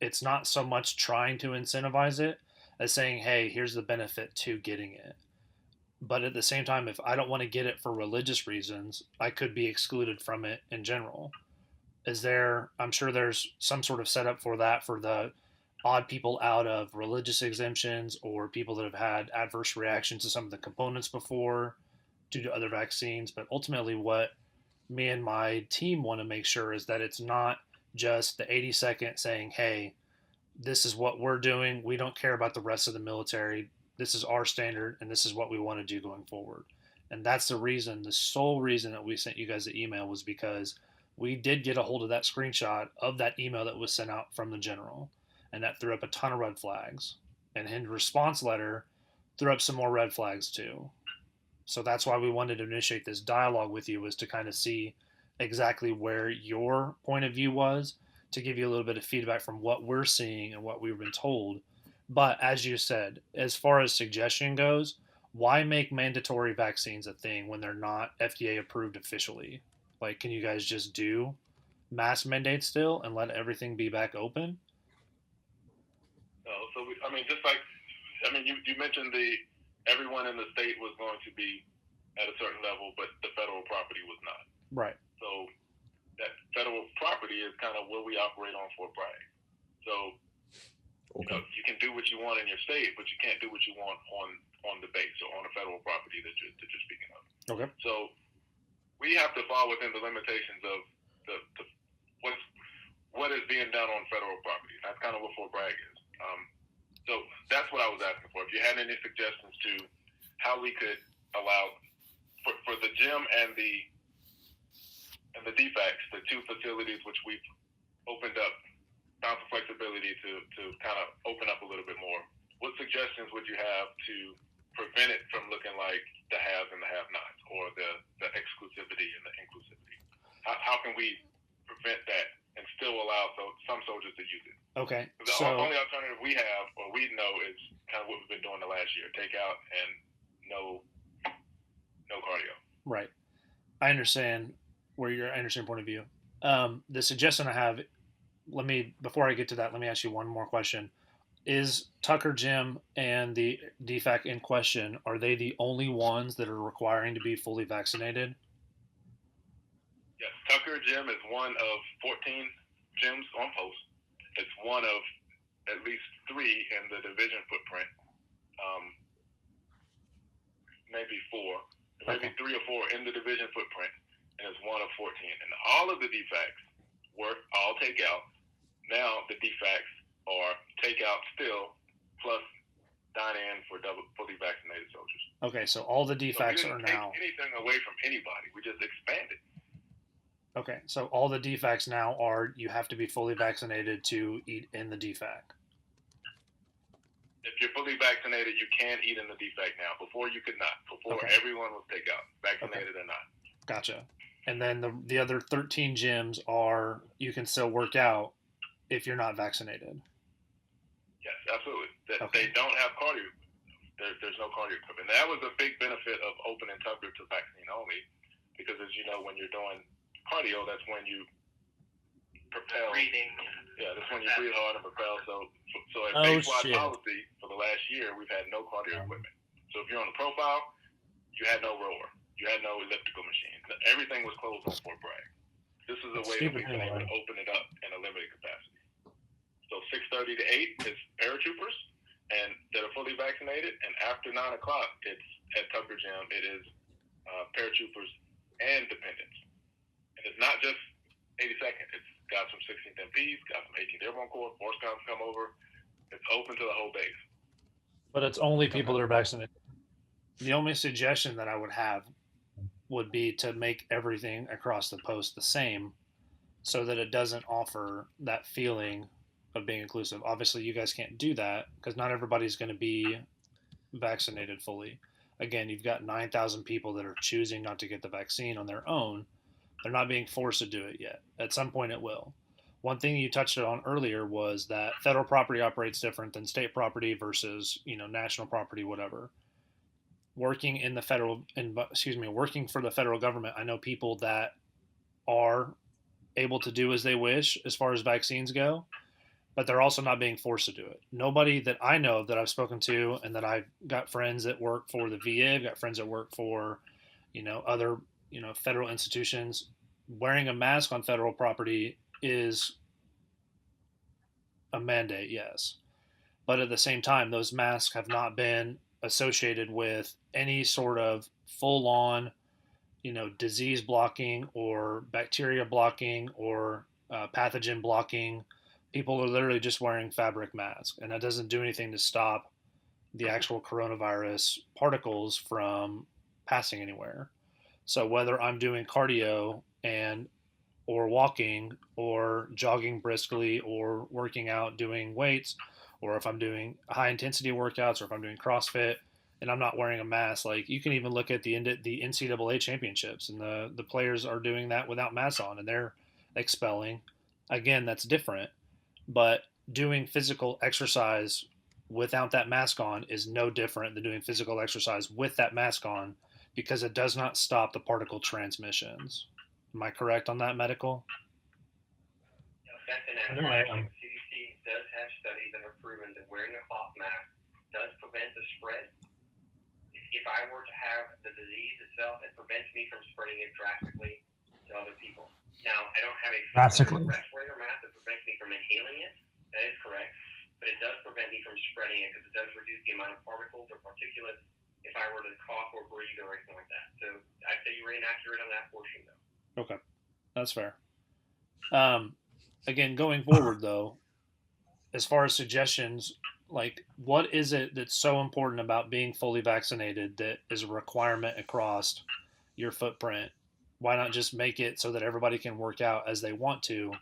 Speaker 3: it's not so much trying to incentivize it as saying, hey, here's the benefit to getting it. But at the same time, if I don't want to get it for religious reasons, I could be excluded from it in general. Is there, I'm sure there's some sort of setup for that for the odd people out of religious exemptions or people that have had adverse reactions to some of the components before due to other vaccines. But ultimately, what me and my team want to make sure is that it's not just the 80-second saying, hey, this is what we're doing. We don't care about the rest of the military. This is our standard, and this is what we want to do going forward. And that's the reason, the sole reason that we sent you guys the email was because we did get a hold of that screenshot of that email that was sent out from the general. And that threw up a ton of red flags. And his response letter threw up some more red flags too. So that's why we wanted to initiate this dialogue with you, was to kind of see exactly where your point of view was, to give you a little bit of feedback from what we're seeing and what we've been told. But as you said, as far as suggestion goes, why make mandatory vaccines a thing when they're not FDA approved officially? Like, can you guys just do mask mandates still and let everything be back open?
Speaker 2: Just like, you mentioned everyone in the state was going to be at a certain level, but the federal property was not.
Speaker 3: Right.
Speaker 2: So that federal property is kind of where we operate on Fort Bragg. So, you can do what you want in your state, but you can't do what you want on the base or on the federal property that you're speaking of.
Speaker 3: Okay.
Speaker 2: So we have to fall within the limitations of what is being done on federal property. That's kind of what Fort Bragg is. So that's what I was asking for. If you had any suggestions to how we could allow for the gym and the DFACs, the two facilities which we've opened up, found some flexibility to kind of open up a little bit more. What suggestions would you have to prevent it from looking like the haves and the have-nots, or the exclusivity and the inclusivity? How can we prevent that and still allow some soldiers to use it?
Speaker 3: Okay.
Speaker 2: The only alternative we have, or we know, is kind of what we've been doing the last year: takeout and no cardio.
Speaker 3: Right. I understand I understand your point of view. The suggestion I have, before I get to that, let me ask you one more question. Is Tucker Gym and the DFAC in question, are they the only ones that are requiring to be fully vaccinated?
Speaker 2: Yes, Tucker Gym is one of 14 gyms on post. It's one of at least 3 in the division footprint. Maybe 4. Maybe 3 or 4 in the division footprint, and it's one of 14. And all of the DFACs work all takeout. Now the DFACs are takeout still, plus dine-in for fully vaccinated soldiers.
Speaker 3: Okay, so all the DFACs
Speaker 2: so
Speaker 3: are now.
Speaker 2: Take anything away from anybody. We just expanded.
Speaker 3: Okay, so all the DFACs now are, you have to be fully vaccinated to eat in the DFAC.
Speaker 2: If you're fully vaccinated, you can eat in the DFAC now. Before, you could not. Before, everyone was takeout, vaccinated or not. Gotcha.
Speaker 3: And then the other 13 gyms are, you can still work out if you're not vaccinated.
Speaker 2: Yes, absolutely. They don't have cardio. There's no cardio equipment. That was a big benefit of opening Tucker to vaccine only, because as you know, when you're doing cardio, that's when you propel.
Speaker 5: Breathing.
Speaker 2: Yeah, that's when you breathe hard and propel. So at base-wide policy for the last year, we've had no cardio equipment. So if you're on the profile, you had no rower, you had no elliptical machine. Everything was closed on Fort Bragg. This is a way that we've been able to open it up in a limited capacity. So 6:30 to 8 is paratroopers and that are fully vaccinated, and after 9 o'clock, it's at Tucker Gym. It is paratroopers and dependents. And it's not just 82nd. It's got some 16th MPs, got some 18th Airborne Corps, Force Scouts come over. It's open to the whole base.
Speaker 3: But it's only people that are vaccinated. The only suggestion that I would have would be to make everything across the post the same, so that it doesn't offer that feeling of being inclusive. Obviously, you guys can't do that because not everybody's going to be vaccinated fully. Again, you've got 9,000 people that are choosing not to get the vaccine on their own. They're not being forced to do it yet. At some point, it will. One thing you touched on earlier was that federal property operates different than state property versus, national property, whatever. Working for the federal government, I know people that are able to do as they wish as far as vaccines go, but they're also not being forced to do it. Nobody that I know that I've spoken to, and that I've got friends that work for the VA, I've got friends that work for, other, federal institutions, wearing a mask on federal property is a mandate, yes. But at the same time, those masks have not been associated with any sort of full on, disease blocking or bacteria blocking or pathogen blocking. People are literally just wearing fabric masks, and that doesn't do anything to stop the actual coronavirus particles from passing anywhere. So whether I'm doing cardio and or walking or jogging briskly or working out doing weights, or if I'm doing high intensity workouts, or if I'm doing CrossFit and I'm not wearing a mask, like you can even look at the NCAA championships, and the players are doing that without masks on, and they're expelling. Again, that's different, but doing physical exercise without that mask on is no different than doing physical exercise with that mask on, because it does not stop the particle transmissions. Am I correct on that, medical?
Speaker 5: That's inaccurate. CDC does have studies that have proven that wearing a cloth mask does prevent the spread. If I were to have the disease itself, it prevents me from spreading it drastically to other people. Now, I don't have a respirator mask that prevents me from inhaling it. That is correct. But it does prevent me from spreading it, because it does reduce the amount of particles or particulates if I were to cough or breathe or anything like that. So I'd say you were inaccurate on that portion, though.
Speaker 3: Okay, that's fair. Again, going forward, though, as far as suggestions, like what is it that's so important about being fully vaccinated that is a requirement across your footprint? Why not just make it so that everybody can work out as they want to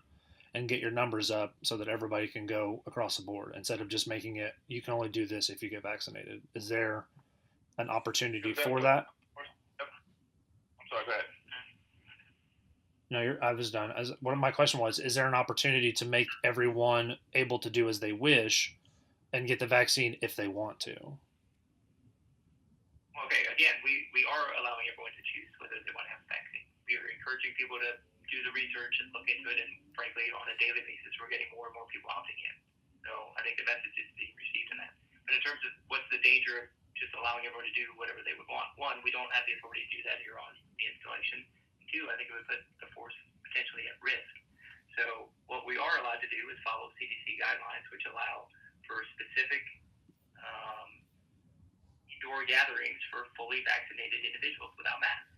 Speaker 3: and get your numbers up so that everybody can go across the board, instead of just making it, you can only do this if you get vaccinated? Is there an opportunity for that?
Speaker 2: I'm sorry, go ahead.
Speaker 3: No, I was done. What my question was, is there an opportunity to make everyone able to do as they wish and get the vaccine if they want to?
Speaker 5: Okay, again, we are allowing everyone to choose whether they want to have a vaccine. We are encouraging people to do the research and look into it, and frankly, on a daily basis, we're getting more and more people opting in. So I think the message is being received in that. But in terms of what's the danger of just allowing everyone to do whatever they would want, one, we don't have the authority to do that here on the installation. Two, I think it would put the force potentially at risk. So what we are allowed to do is follow CDC guidelines, which allow for specific indoor gatherings for fully vaccinated individuals without masks.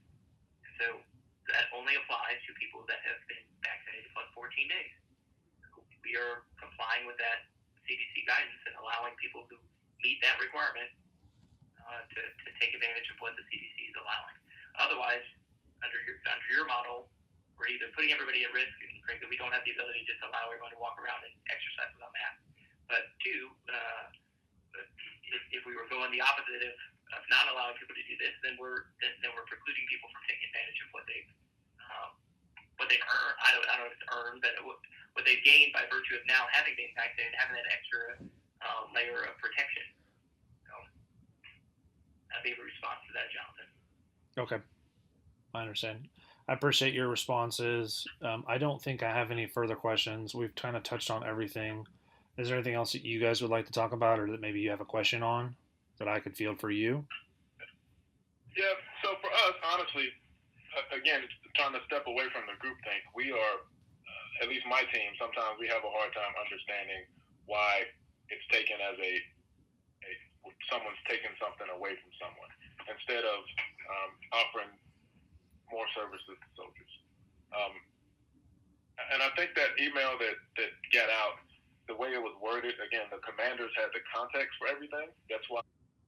Speaker 5: And so that only applies to people that have been vaccinated plus 14 days. We are complying with that CDC guidance and allowing people who meet that requirement to take advantage of what the CDC is allowing. Otherwise, under your model, we're either putting everybody at risk, and frankly, we don't have the ability to just allow everyone to walk around and exercise without masks. But two, if we were going the opposite of not allowing people to do this, then we're precluding people from taking advantage of what they've earned. I don't know if it's earned, but what they've gained by virtue of now having been vaccinated, having that extra layer of protection. So that'd be a response to that, Jonathan.
Speaker 3: Okay, I understand. I appreciate your responses. I don't think I have any further questions. We've kind of touched on everything. Is there anything else that you guys would like to talk about, or that maybe you have a question on that I could field for you?
Speaker 2: Yeah, so for us, honestly, again, trying to step away from the group think, we are, at least my team, sometimes we have a hard time understanding why it's taken as someone's taking something away from someone, instead of offering more services to soldiers. And I think that email that got out, the way it was worded, again, the commanders had the context for everything. That's why.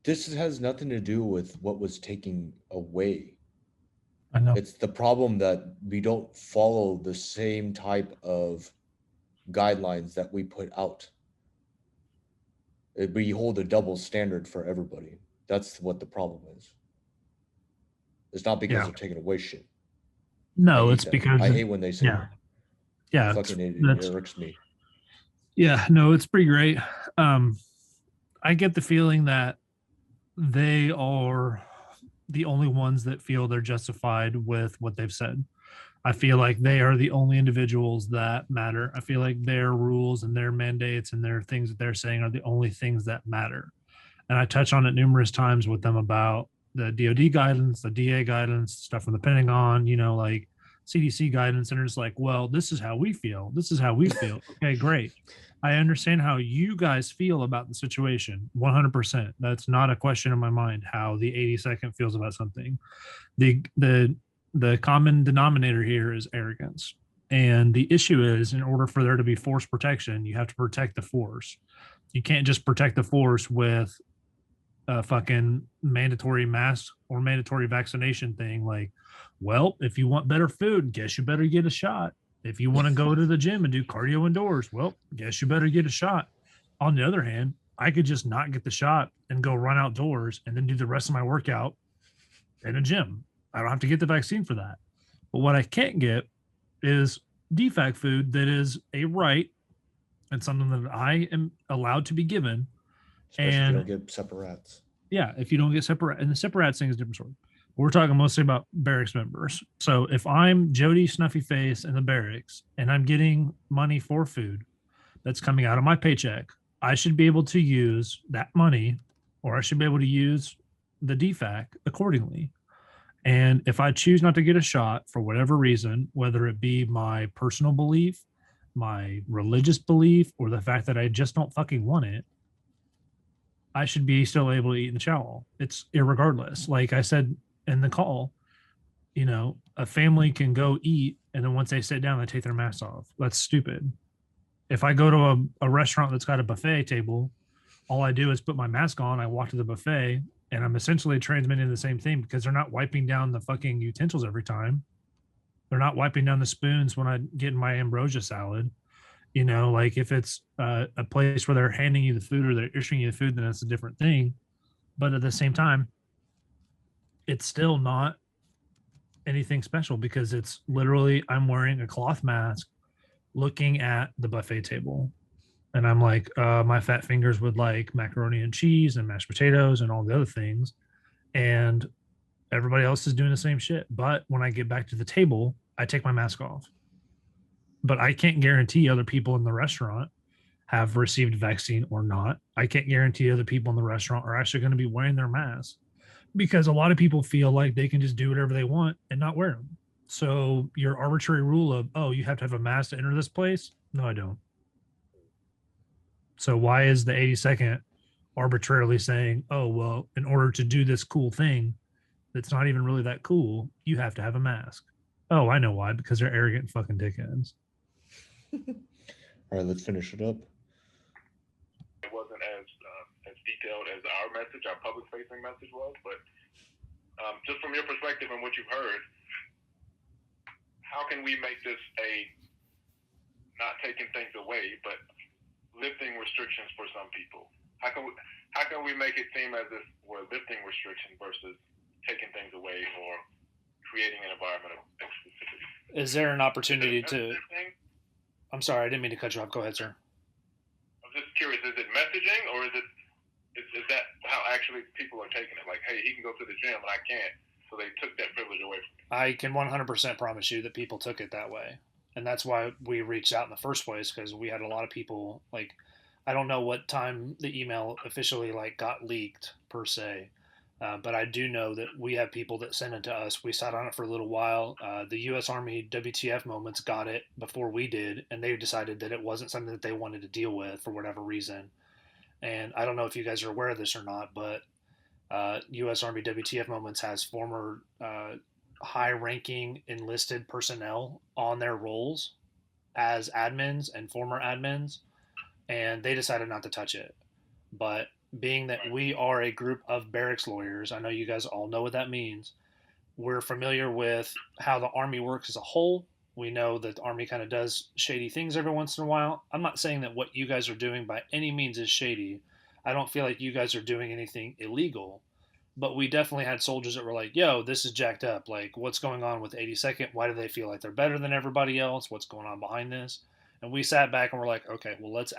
Speaker 4: This has nothing to do with what was taken away.
Speaker 1: I know.
Speaker 4: It's the problem that we don't follow the same type of guidelines that we put out. We hold a double standard for everybody. That's what the problem is. It's not because they're taking away shit.
Speaker 1: No, it's because
Speaker 4: I hate when they say that.
Speaker 1: Yeah,
Speaker 4: Fucking it irks me.
Speaker 1: Yeah, no, it's pretty great. I get the feeling that they are the only ones that feel they're justified with what they've said. I feel like they are the only individuals that matter. I feel like their rules and their mandates and their things that they're saying are the only things that matter. And I touch on it numerous times with them about the DoD guidance, the DA guidance, stuff from the Pentagon, like CDC guidance. And they're just like, well, this is how we feel. This is how we feel. Okay, great. I understand how you guys feel about the situation 100%. That's not a question in my mind how the 82nd feels about something. The common denominator here is arrogance. And the issue is, in order for there to be force protection, you have to protect the force. You can't just protect the force with a fucking mandatory mask or mandatory vaccination thing. Like, well, if you want better food, guess you better get a shot. If you want to go to the gym and do cardio indoors, well, guess you better get a shot. On the other hand, I could just not get the shot and go run outdoors and then do the rest of my workout in a gym. I don't have to get the vaccine for that. But what I can't get is DFAC food that is a right and something that I am allowed to be given.
Speaker 4: Especially
Speaker 1: and
Speaker 4: if you don't get separate.
Speaker 1: Yeah, if you don't get separate, and the separate thing is a different story. We're talking mostly about barracks members. So if I'm Jody Snuffy Face in the barracks and I'm getting money for food that's coming out of my paycheck, I should be able to use that money, or I should be able to use the DFAC accordingly. And if I choose not to get a shot for whatever reason, whether it be my personal belief, my religious belief, or the fact that I just don't fucking want it, I should be still able to eat in the chow. It's irregardless. Like I said in the call, a family can go eat, and then once they sit down, they take their mask off. That's stupid. If I go to a restaurant that's got a buffet table, all I do is put my mask on, I walk to the buffet, and I'm essentially transmitting the same thing because they're not wiping down the fucking utensils every time. They're not wiping down the spoons when I get in my ambrosia salad. Like if it's a place where they're handing you the food or they're issuing you the food, then that's a different thing. But at the same time, it's still not anything special because it's literally I'm wearing a cloth mask looking at the buffet table. And I'm like, my fat fingers would like macaroni and cheese and mashed potatoes and all the other things. And everybody else is doing the same shit. But when I get back to the table, I take my mask off. But I can't guarantee other people in the restaurant have received vaccine or not. I can't guarantee other people in the restaurant are actually going to be wearing their masks because a lot of people feel like they can just do whatever they want and not wear them. So your arbitrary rule of, oh, you have to have a mask to enter this place? No, I don't. So why is the 82nd arbitrarily saying, oh, well, in order to do this cool thing that's not even really that cool, you have to have a mask? Oh, I know why, because they're arrogant fucking dickheads.
Speaker 4: All right, let's finish it up.
Speaker 2: It wasn't as detailed as our message, our public-facing message was, but just from your perspective and what you've heard, how can we make this a not taking things away, but lifting restrictions for some people? How can we make it seem as if we're lifting restrictions versus taking things away or creating an environment of exclusivity?
Speaker 3: Is there an opportunity to? I'm sorry, I didn't mean to cut you off. Go ahead, sir.
Speaker 2: I'm just curious. Is it messaging, or is that how actually people are taking it? Like, hey, he can go to the gym and I can't, so they took that privilege away from me.
Speaker 3: I can 100% promise you that people took it that way, and that's why we reached out in the first place, because we had a lot of people. Like, I don't know what time the email officially got leaked per se. But I do know that we have people that send it to us. We sat on it for a little while. The U.S. Army WTF moments got it before we did, and they decided that it wasn't something that they wanted to deal with for whatever reason. And I don't know if you guys are aware of this or not, but U.S. Army WTF moments has former high-ranking enlisted personnel on their roles as admins and former admins, and they decided not to touch it. But being that we are a group of barracks lawyers, I know you guys all know what that means. We're familiar with how the Army works as a whole. We know that the Army kind of does shady things every once in a while. I'm not saying that what you guys are doing by any means is shady. I don't feel like you guys are doing anything illegal. But we definitely had soldiers that were like, yo, this is jacked up. Like, what's going on with 82nd? Why do they feel like they're better than everybody else? What's going on behind this? And we sat back and we're like, okay, well, let's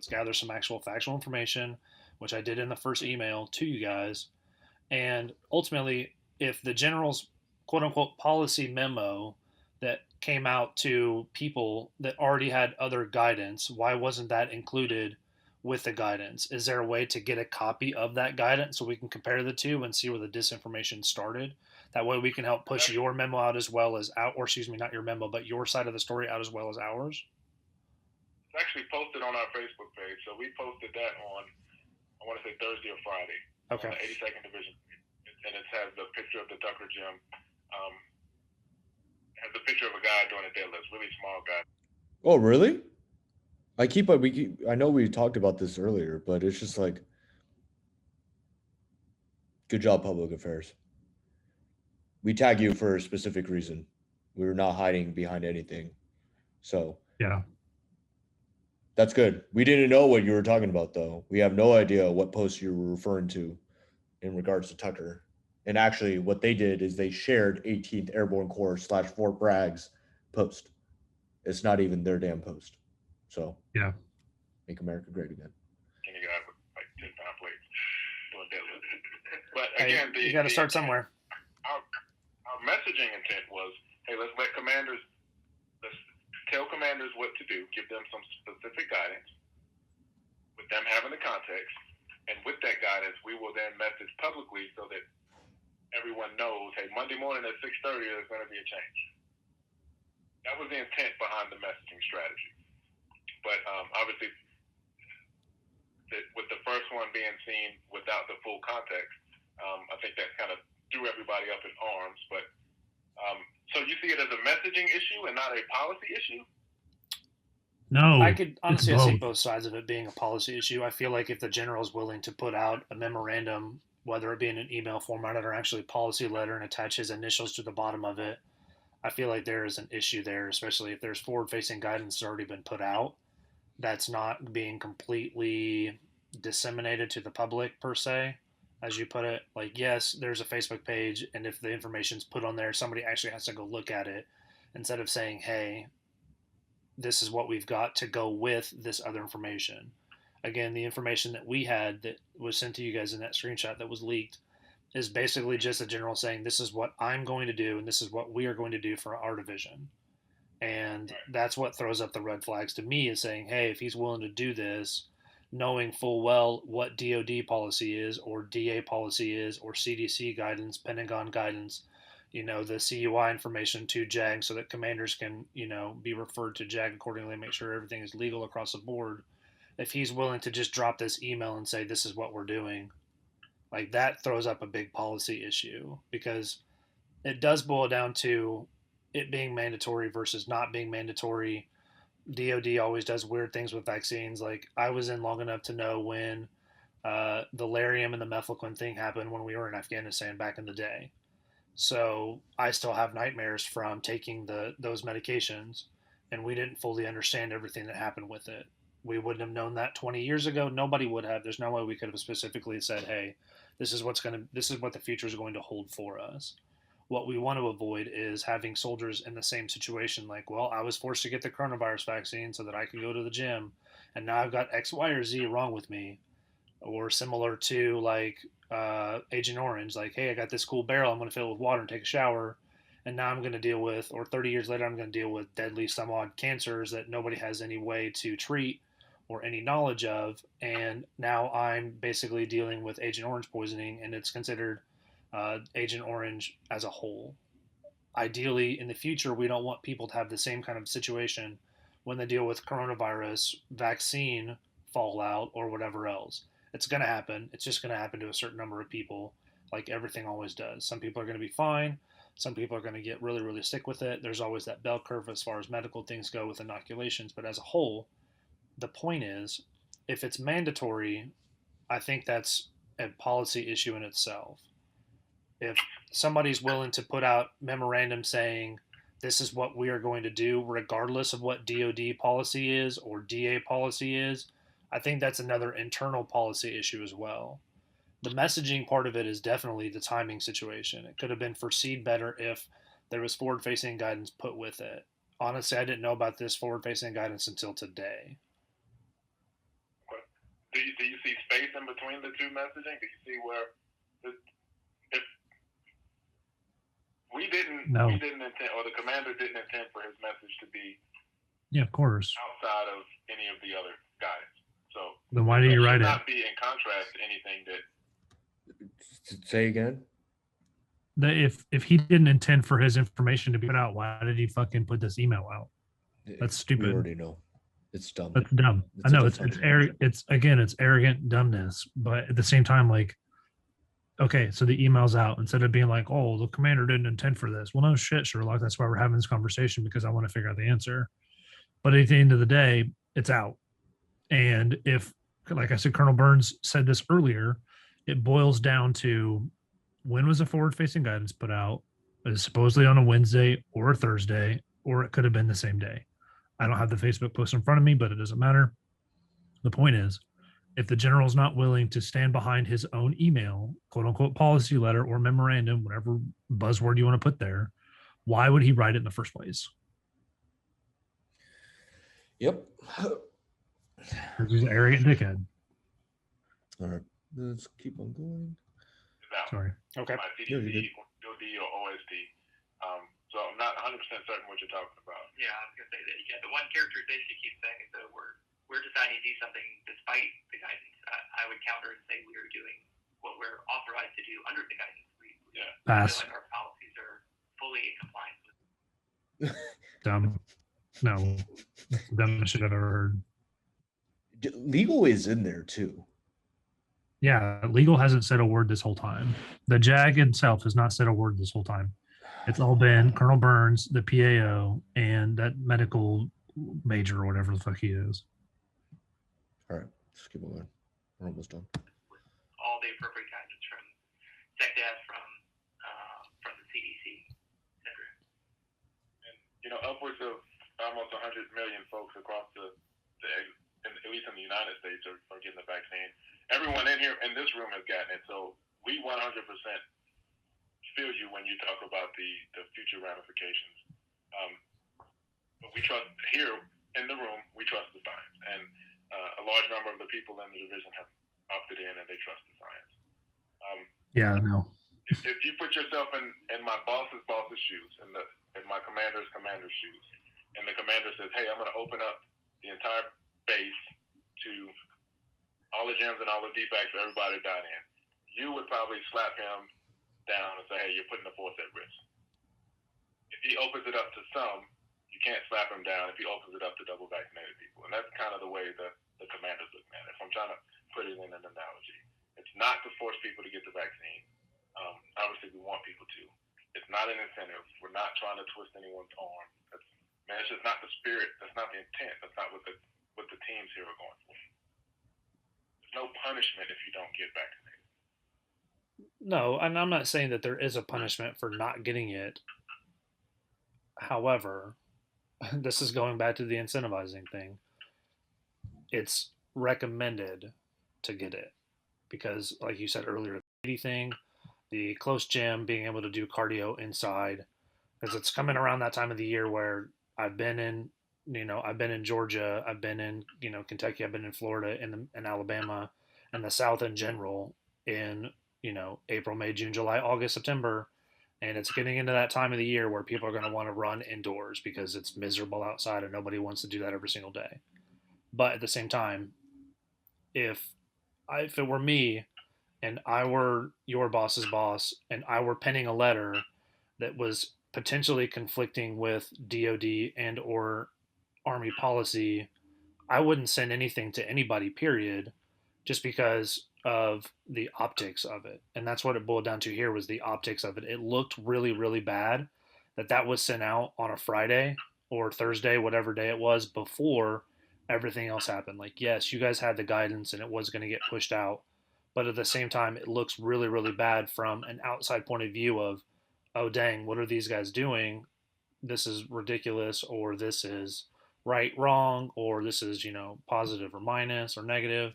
Speaker 3: gather some actual factual information, which I did in the first email to you guys. And ultimately, if the general's quote-unquote policy memo that came out to people that already had other guidance. Why wasn't that included with the guidance? Is there a way to get a copy of that guidance so we can compare the two and see where the disinformation started? That way we can help push your memo out as well as or excuse me, not your memo, but your side of the story out as well as ours.
Speaker 2: It's actually posted on our Facebook page. So we posted that on, I want to say Thursday or Friday.
Speaker 3: Okay.
Speaker 2: On the 82nd Division. And it has the picture of the Tucker Gym. Has the picture of a guy doing a deadlift, really small guy.
Speaker 4: Oh, really? I know we talked about this earlier, but it's just like, good job, public affairs. We tag you for a specific reason. We're not hiding behind anything. So
Speaker 6: yeah,
Speaker 4: that's good. We didn't know what you were talking about, though. We have no idea what post you were referring to in regards to Tucker. And actually, what they did is they shared 18th Airborne Corps / Fort Bragg's post. It's not even their damn post. So
Speaker 6: yeah.
Speaker 4: Make America great again.
Speaker 2: And you got like 10-pound plates doing deadlift. But again,
Speaker 3: you got to start somewhere.
Speaker 2: Our messaging intent was, hey, let's tell commanders what to do, give them some specific guidance, with them having the context, and with that guidance, we will then message publicly so that everyone knows, hey, Monday morning at 6:30, there's going to be a change. That was the intent behind the messaging strategy. But obviously, with the first one being seen without the full context, I think that kind of threw everybody up in arms. But so you see it as a messaging issue and not a policy issue?
Speaker 6: No,
Speaker 3: I could honestly
Speaker 6: it's
Speaker 3: see
Speaker 6: both.
Speaker 3: both sides of it being a policy issue. I feel like if the general is willing to put out a memorandum, whether it be in an email format or actually policy letter, and attach his initials to the bottom of it, I feel like there is an issue there, especially if there's forward-facing guidance that's already been put out that's not being completely disseminated to the public per se, as you put it. Like, yes, there's a Facebook page, and if the information's put on there, somebody actually has to go look at it instead of saying, hey, this is what we've got to go with this other information. Again, the information that we had that was sent to you guys in that screenshot that was leaked is basically just a general saying, this is what I'm going to do and this is what we are going to do for our division. And that's what throws up the red flags to me, is saying, hey, if he's willing to do this, knowing full well what DOD policy is or DA policy is or CDC guidance, Pentagon guidance, the CUI information to JAG so that commanders can, be referred to JAG accordingly, make sure everything is legal across the board. If he's willing to just drop this email and say, this is what we're doing, like, that throws up a big policy issue, because it does boil down to it being mandatory versus not being mandatory. DOD always does weird things with vaccines. Like, I was in long enough to know when the Larium and the Mefloquine thing happened when we were in Afghanistan back in the day. So I still have nightmares from taking those medications, and we didn't fully understand everything that happened with it. We wouldn't have known that 20 years ago. Nobody would have. There's no way we could have specifically said, hey, this is what the future is going to hold for us. What we want to avoid is having soldiers in the same situation, like, well, I was forced to get the coronavirus vaccine so that I could go to the gym, and now I've got X, Y, or Z wrong with me. Or similar to, like, Agent Orange, like, hey, I got this cool barrel, I'm going to fill it with water and take a shower, and now I'm going to deal with, or 30 years later, I'm going to deal with deadly some odd cancers that nobody has any way to treat or any knowledge of, and now I'm basically dealing with Agent Orange poisoning, and it's considered Agent Orange as a whole. Ideally, in the future, we don't want people to have the same kind of situation when they deal with coronavirus, vaccine fallout, or whatever else. It's going to happen. It's just going to happen to a certain number of people, like everything always does. Some people are going to be fine. Some people are going to get really, really sick with it. There's always that bell curve as far as medical things go with inoculations. But as a whole, the point is, if it's mandatory, I think that's a policy issue in itself. If somebody's willing to put out memorandum saying this is what we are going to do regardless of what DOD policy is or DA policy is, I think that's another internal policy issue as well. The messaging part of it is definitely the timing situation. It could have been foreseen better if there was forward-facing guidance put with it. Honestly, I didn't know about this forward-facing guidance until today.
Speaker 2: Do you see space in between the two messaging? Do you see where we didn't
Speaker 6: No.
Speaker 2: intend, or the commander didn't intend for his message to be
Speaker 6: Yeah, of course.
Speaker 2: outside of any of the other guys. So
Speaker 6: Then why did you write
Speaker 2: should
Speaker 6: it?
Speaker 2: not be in contrast to anything that.
Speaker 4: Say again.
Speaker 6: If he didn't intend for his information to be put out, why did he fucking put this email out? That's stupid.
Speaker 4: We already know. It's dumb.
Speaker 6: That's dumb. I know it's arrogant. It's arrogant dumbness. But at the same time, like, okay, so the email's out instead of being like, oh, the commander didn't intend for this. Well, no shit, Sherlock. That's why we're having this conversation, because I want to figure out the answer. But at the end of the day, it's out. And if, like I said, Colonel Burns said this earlier, it boils down to when was the forward-facing guidance put out? It was supposedly on a Wednesday or a Thursday, or it could have been the same day. I don't have the Facebook post in front of me, but it doesn't matter. The point is, if the general's not willing to stand behind his own email, quote unquote policy letter or memorandum, whatever buzzword you want to put there, why would he write it in the first place?
Speaker 4: Yep.
Speaker 6: He's an arrogant dickhead.
Speaker 4: All right. Let's keep on going.
Speaker 6: Sorry.
Speaker 3: Okay.
Speaker 2: By CDC, DOD, or OSD. So I'm not 100% certain what you're talking about.
Speaker 5: Yeah, I was gonna say that. Yeah, the one characterization you keep saying is that we're deciding to do something despite the guidance. I would counter and say we are doing what we're authorized to do under the guidance. We
Speaker 6: Pass.
Speaker 5: feel like our policies are fully in compliance with.
Speaker 6: Dumb. No. That's the dumbest shit I've ever heard.
Speaker 4: Legal is in there too.
Speaker 6: Yeah, legal hasn't said a word this whole time. The JAG itself has not said a word this whole time. It's all been Colonel Burns, the PAO, and that medical major or whatever the fuck he is.
Speaker 4: All right, let's keep on going. We're almost done.
Speaker 5: With all the appropriate guidance from SecDef, from the CDC, etc.
Speaker 2: And upwards of almost 100 million folks across at least in the United States, are getting the vaccine. Everyone in this room has gotten it, so we 100% feel you when you talk about the future ramifications. But we trust here in the room. We trust the science, and a large number of the people in the division have opted in, and they trust the science.
Speaker 6: Yeah, I know.
Speaker 2: If you put yourself in my boss's shoes, in my commander's shoes, and the commander says, "Hey, I'm going to open up the entire base to all the gyms and all the defects for everybody to dine in," you would probably slap him down and say, "Hey, you're putting the force at risk." If he opens it up to some, you can't slap him down if he opens it up to double vaccinated people. And that's kind of the way the commander's looking at it. If I'm trying to put it in an analogy, it's not to force people to get the vaccine. Obviously, we want people to. It's not an incentive. We're not trying to twist anyone's arm. It's just not the spirit. That's not the intent. That's not what the teams here are going for. There's no punishment if you don't get vaccinated.
Speaker 3: No, and I'm not saying that there is a punishment for not getting it. However, this is going back to the incentivizing thing. It's recommended to get it because, like you said earlier, the thing, the close gym, being able to do cardio inside, because it's coming around that time of the year where I've been in Georgia, I've been in, Kentucky, I've been in Florida, in Alabama, and the South in general in, April, May, June, July, August, September. And it's getting into that time of the year where people are going to want to run indoors because it's miserable outside and nobody wants to do that every single day. But at the same time, if it were me and I were your boss's boss and I were penning a letter that was potentially conflicting with DOD and or Army policy, I wouldn't send anything to anybody, period, just because of the optics of it. And that's what it boiled down to here was the optics of it. It looked really, really bad that was sent out on a Friday or Thursday, whatever day it was, before everything else happened. Like, yes, you guys had the guidance and it was going to get pushed out. But at the same time, it looks really, really bad from an outside point of view of, oh, dang, what are these guys doing? This is ridiculous, or this is right, wrong, or this is, positive or minus or negative.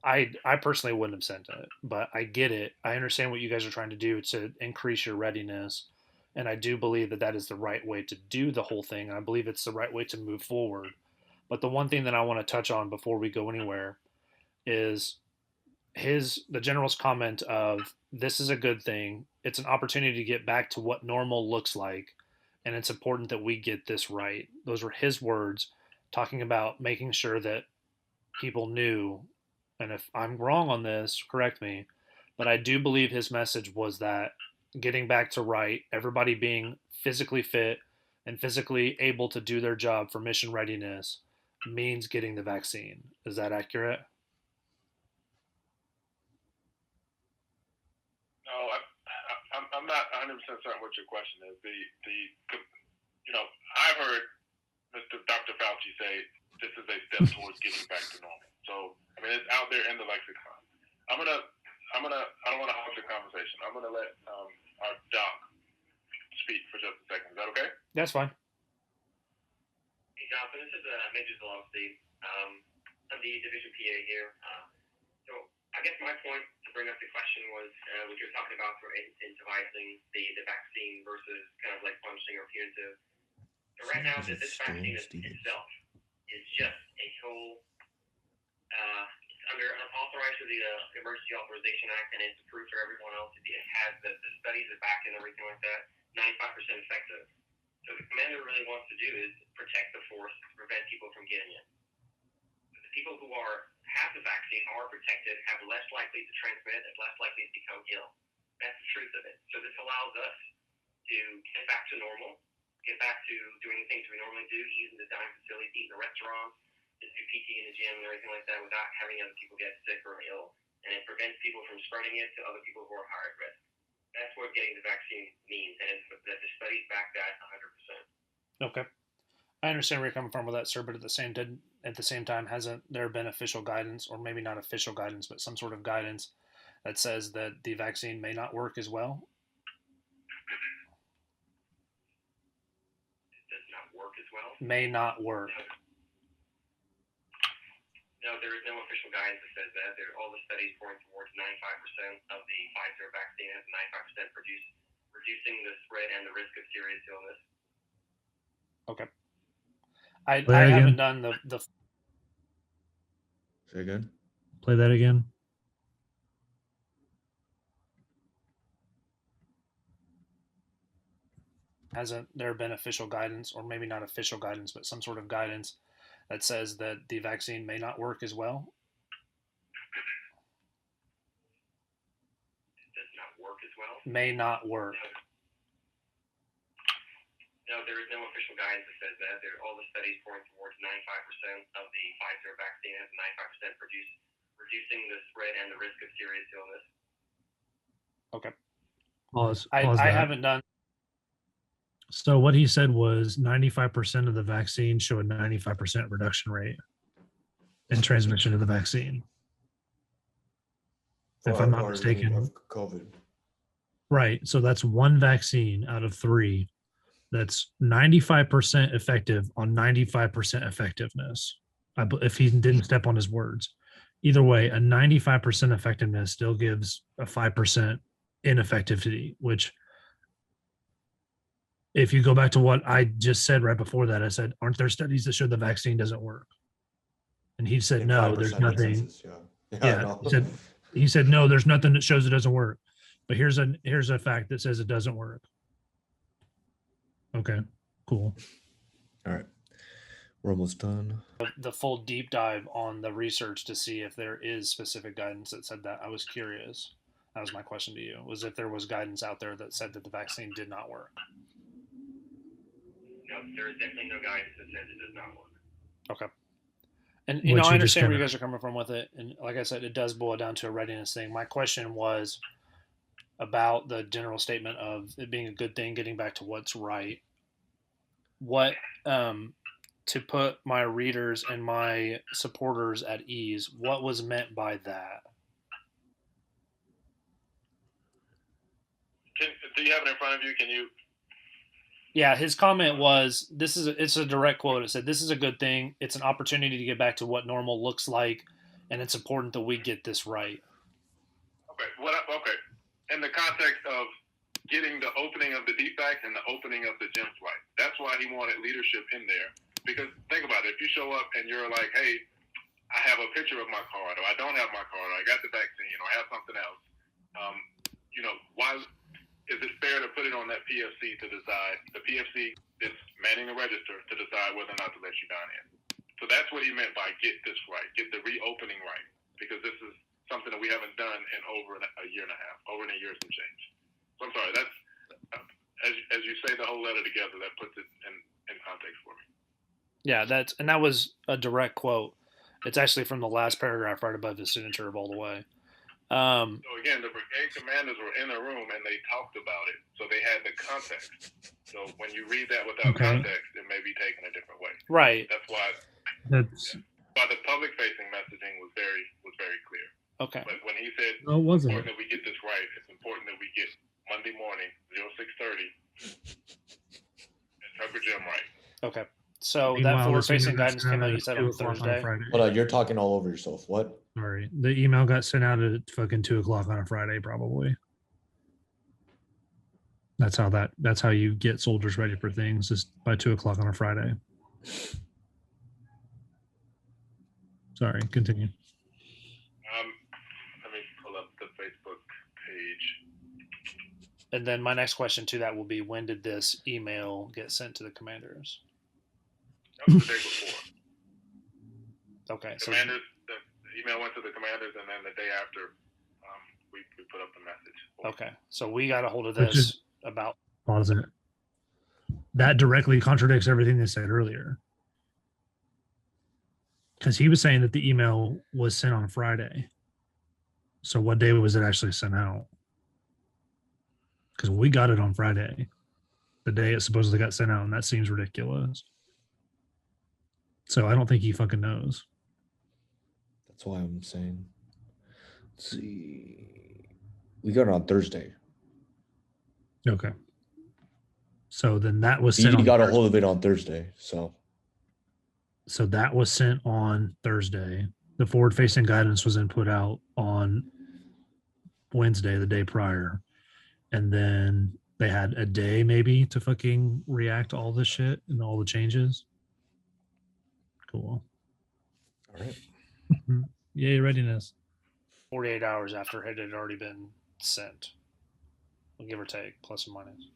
Speaker 3: I personally wouldn't have sent it, but I get it. I understand what you guys are trying to do to increase your readiness. And I do believe that is the right way to do the whole thing. And I believe it's the right way to move forward. But the one thing that I want to touch on before we go anywhere is the general's comment of this is a good thing. It's an opportunity to get back to what normal looks like, and it's important that we get this right. Those were his words, talking about making sure that people knew. And if I'm wrong on this, correct me, but I do believe his message was that getting back to right, everybody being physically fit and physically able to do their job for mission readiness means getting the vaccine. Is that accurate?
Speaker 2: No, I'm not 100% certain what your question is. I've heard Dr. Fauci say this is a step towards getting back to normal. So, I mean, it's out there in the lexicon. I don't want to hog the conversation. I'm gonna let our doc speak for just a second. Is that okay?
Speaker 3: That's fine.
Speaker 5: Hey, Jonathan, this is Major Zelensky. I'm the Division PA here. So I guess my point to bring up the question was what you're talking about for incentivizing the vaccine versus kind of like punishing or punitive. So right now, this vaccine itself is just a whole, it's under authorized through the Emergency Authorization Act, and it's approved for everyone else. It has the studies, the back and everything like that, 95% effective. So the commander really wants to do is protect the force to prevent people from getting it. The people who have the vaccine are protected, have less likely to transmit, and less likely to become ill. That's the truth of it. So this allows us to get back to normal, get back to doing the things we normally do, eat in the dining facilities, eat in the restaurants, just do PT in the gym and everything like that without having other people get sick or ill. And it prevents people from spreading it to other people who are higher risk. That's what getting the vaccine means, and the studies back that 100%.
Speaker 3: Okay. I understand where you're coming from with that, sir, but at the same time, hasn't there been official guidance, or maybe not official guidance, but some sort of guidance that says that the vaccine may not work as well?
Speaker 5: It does not work as well?
Speaker 3: May not work.
Speaker 5: No, there is no official guidance that says that. All the studies point towards 95% of the Pfizer vaccine has 95% reducing the spread and the risk of serious illness.
Speaker 3: Okay. I haven't done the
Speaker 4: Say again.
Speaker 6: Play that again.
Speaker 3: Hasn't there been official guidance, or maybe not official guidance, but some sort of guidance that says that the vaccine may not work as well?
Speaker 5: It does not work as well?
Speaker 3: May not work.
Speaker 5: No, there is no official guidance that says that. All the studies point towards 95% of the Pfizer vaccine has 95% reducing the spread and the risk of serious illness.
Speaker 3: Okay.
Speaker 6: Pause
Speaker 3: I
Speaker 6: that.
Speaker 3: haven't done.
Speaker 6: So what he said was 95% of the vaccine show a 95% reduction rate in transmission of the vaccine. If I'm not mistaken.
Speaker 4: COVID.
Speaker 6: Right. So that's one vaccine out of 3 that's 95% effective on 95% effectiveness. If he didn't step on his words. Either way, a 95% effectiveness still gives a 5% ineffectivity, which if you go back to what I just said right before that, I said, aren't there studies that show the vaccine doesn't work? And he said, no, there's nothing. He said, no, there's nothing that shows it doesn't work. But here's a fact that says it doesn't work. Okay, cool.
Speaker 4: All right. We're almost done.
Speaker 3: The full deep dive on the research to see if there is specific guidance that said that. I was curious. That was my question to you, was if there was guidance out there that said that the vaccine did not work.
Speaker 5: No, there is definitely no guidance that says it does not work.
Speaker 3: Okay. And, you know, I understand where you guys are coming from with it. And like I said, it does boil down to a readiness thing. My question was about the general statement of it being a good thing, getting back to what's right. What, to put my readers and my supporters at ease, what was meant by that?
Speaker 2: Do you have it in front of you? Can you?
Speaker 3: Yeah, his comment was, it's a direct quote. It said, this is a good thing. It's an opportunity to get back to what normal looks like, and it's important that we get this right.
Speaker 2: Okay. In the context of getting the opening of the DFAC and the opening of the gyms right. That's why he wanted leadership in there. Because think about it. If you show up and you're like, hey, I have a picture of my card, or I don't have my card, or I got the vaccine, or I have something else. Why is it fair to put it on that PFC to decide? The PFC is manning the register to decide whether or not to let you dine in. So that's what he meant by get this right, get the reopening right, because this is something that we haven't done in over a year and a half, over in a year some change. So I'm sorry, that's as you say the whole letter together, that puts it in context for me.
Speaker 3: Yeah, that was a direct quote. It's actually from the last paragraph right above the signature of all the way.
Speaker 2: So again, the brigade commanders were in a room and they talked about it, so they had the context. So when you read that without context, it may be taken a different way.
Speaker 3: Right.
Speaker 2: That's why the public-facing messaging was very clear.
Speaker 3: Okay.
Speaker 2: But when he said
Speaker 6: Oh, was
Speaker 2: it's
Speaker 6: it?
Speaker 2: important that we get this right, it's important that we get Monday morning 06:30 and Tucker Gym right.
Speaker 3: Okay. So
Speaker 6: Meanwhile,
Speaker 3: that forward
Speaker 6: this email
Speaker 3: facing
Speaker 6: got
Speaker 3: guidance
Speaker 6: sent
Speaker 3: came
Speaker 6: out
Speaker 3: out, you
Speaker 6: at
Speaker 3: said
Speaker 6: 2
Speaker 3: on
Speaker 6: o'clock
Speaker 3: Thursday.
Speaker 6: Friday.
Speaker 4: Hold on, you're talking all over yourself. What?
Speaker 6: Sorry. The email got sent out at fucking 2 o'clock on a Friday, probably. That's how you get soldiers ready for things, is by 2 o'clock on a Friday. Sorry, continue.
Speaker 2: Let me pull up the Facebook page.
Speaker 3: And then my next question to that will be, when did this email get sent to the commanders?
Speaker 2: That was the day before.
Speaker 3: Okay. So
Speaker 2: Commanders, the email went to the commanders, and then the day after, we put up the message.
Speaker 3: okay. So we got a hold of
Speaker 6: Which
Speaker 3: this
Speaker 6: is-
Speaker 3: about
Speaker 6: Pause it. That directly contradicts everything they said earlier. Because he was saying that the email was sent on Friday. So what day was it actually sent out? Because we got it on Friday, the day it supposedly got sent out, and that seems ridiculous. So I don't think he fucking knows.
Speaker 4: That's why I'm saying. Let's see. We got it on Thursday.
Speaker 6: Okay. So then that was sent
Speaker 4: He
Speaker 6: on
Speaker 4: got a
Speaker 6: Thursday.
Speaker 4: hold of it on Thursday. So
Speaker 6: That was sent on Thursday. The forward facing guidance was then put out on Wednesday, the day prior. And then they had a day maybe to fucking react to all this shit and all the changes. Cool.
Speaker 4: all right.
Speaker 6: Yay, readiness.
Speaker 3: 48 hours after it had already been sent, give or take, plus or minus.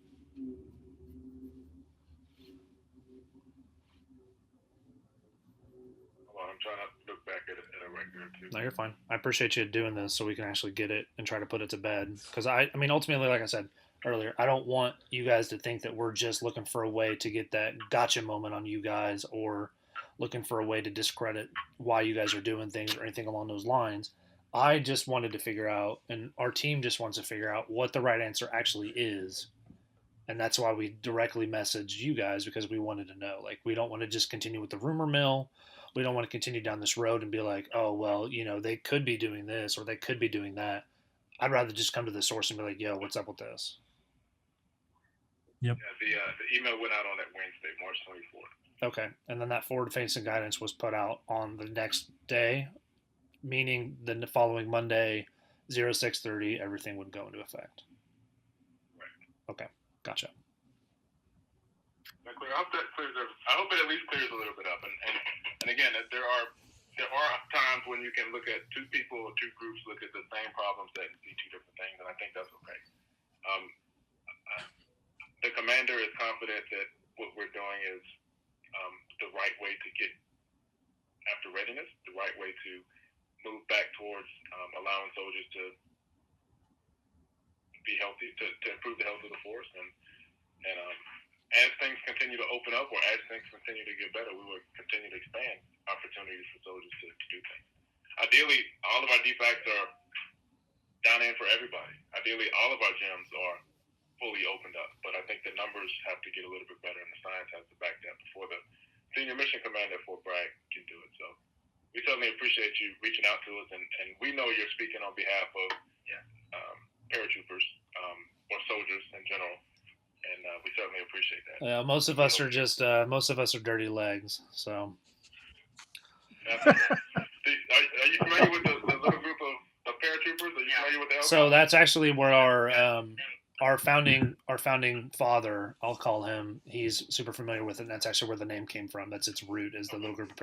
Speaker 2: Hold on, I'm trying to look back at a record too.
Speaker 3: No, you're fine. I appreciate you doing this so we can actually get it and try to put it to bed. Because I mean, ultimately, like I said earlier, I don't want you guys to think that we're just looking for a way to get that gotcha moment on you guys, or looking for a way to discredit why you guys are doing things or anything along those lines. I just wanted to figure out, and our team just wants to figure out what the right answer actually is. And that's why we directly messaged you guys, because we wanted to know. Like, we don't want to just continue with the rumor mill. We don't want to continue down this road and be like, oh, well, they could be doing this or they could be doing that. I'd rather just come to the source and be like, yo, what's up with this?
Speaker 6: Yep.
Speaker 2: Yeah, the email went out on that Wednesday, March 24th.
Speaker 3: Okay. And then that forward-facing guidance was put out on the next day, meaning the following Monday, 06:30, everything would go into effect.
Speaker 2: Right.
Speaker 3: Okay. Gotcha.
Speaker 2: I hope that clears. I hope it at least clears a little bit up. And again, there are times when you can look at two people or two groups look at the same problem set and see two different things, and I think that's okay. The commander is confident that what we're doing is the right way to get after readiness, the right way to move back towards allowing soldiers to be healthy, to improve the health of the force, and as things continue to open up, or as things continue to get better, we will continue to expand opportunities for soldiers to do things. Ideally, all of our DFACs are down in for everybody. Ideally, all of our gyms are fully opened up, but I think the numbers have to get a little bit better, and the science has to back that before the senior mission commander for Bragg can do it. So we certainly appreciate you reaching out to us, and we know you're speaking on behalf of paratroopers or soldiers in general. And we certainly appreciate that.
Speaker 3: Yeah, most of us are dirty legs. So,
Speaker 2: Are you familiar with the little group of paratroopers? Are you familiar with the
Speaker 3: so that's actually where our founding father, I'll call him. He's super familiar with it. And that's actually where the name came from. That's its root, is the little group of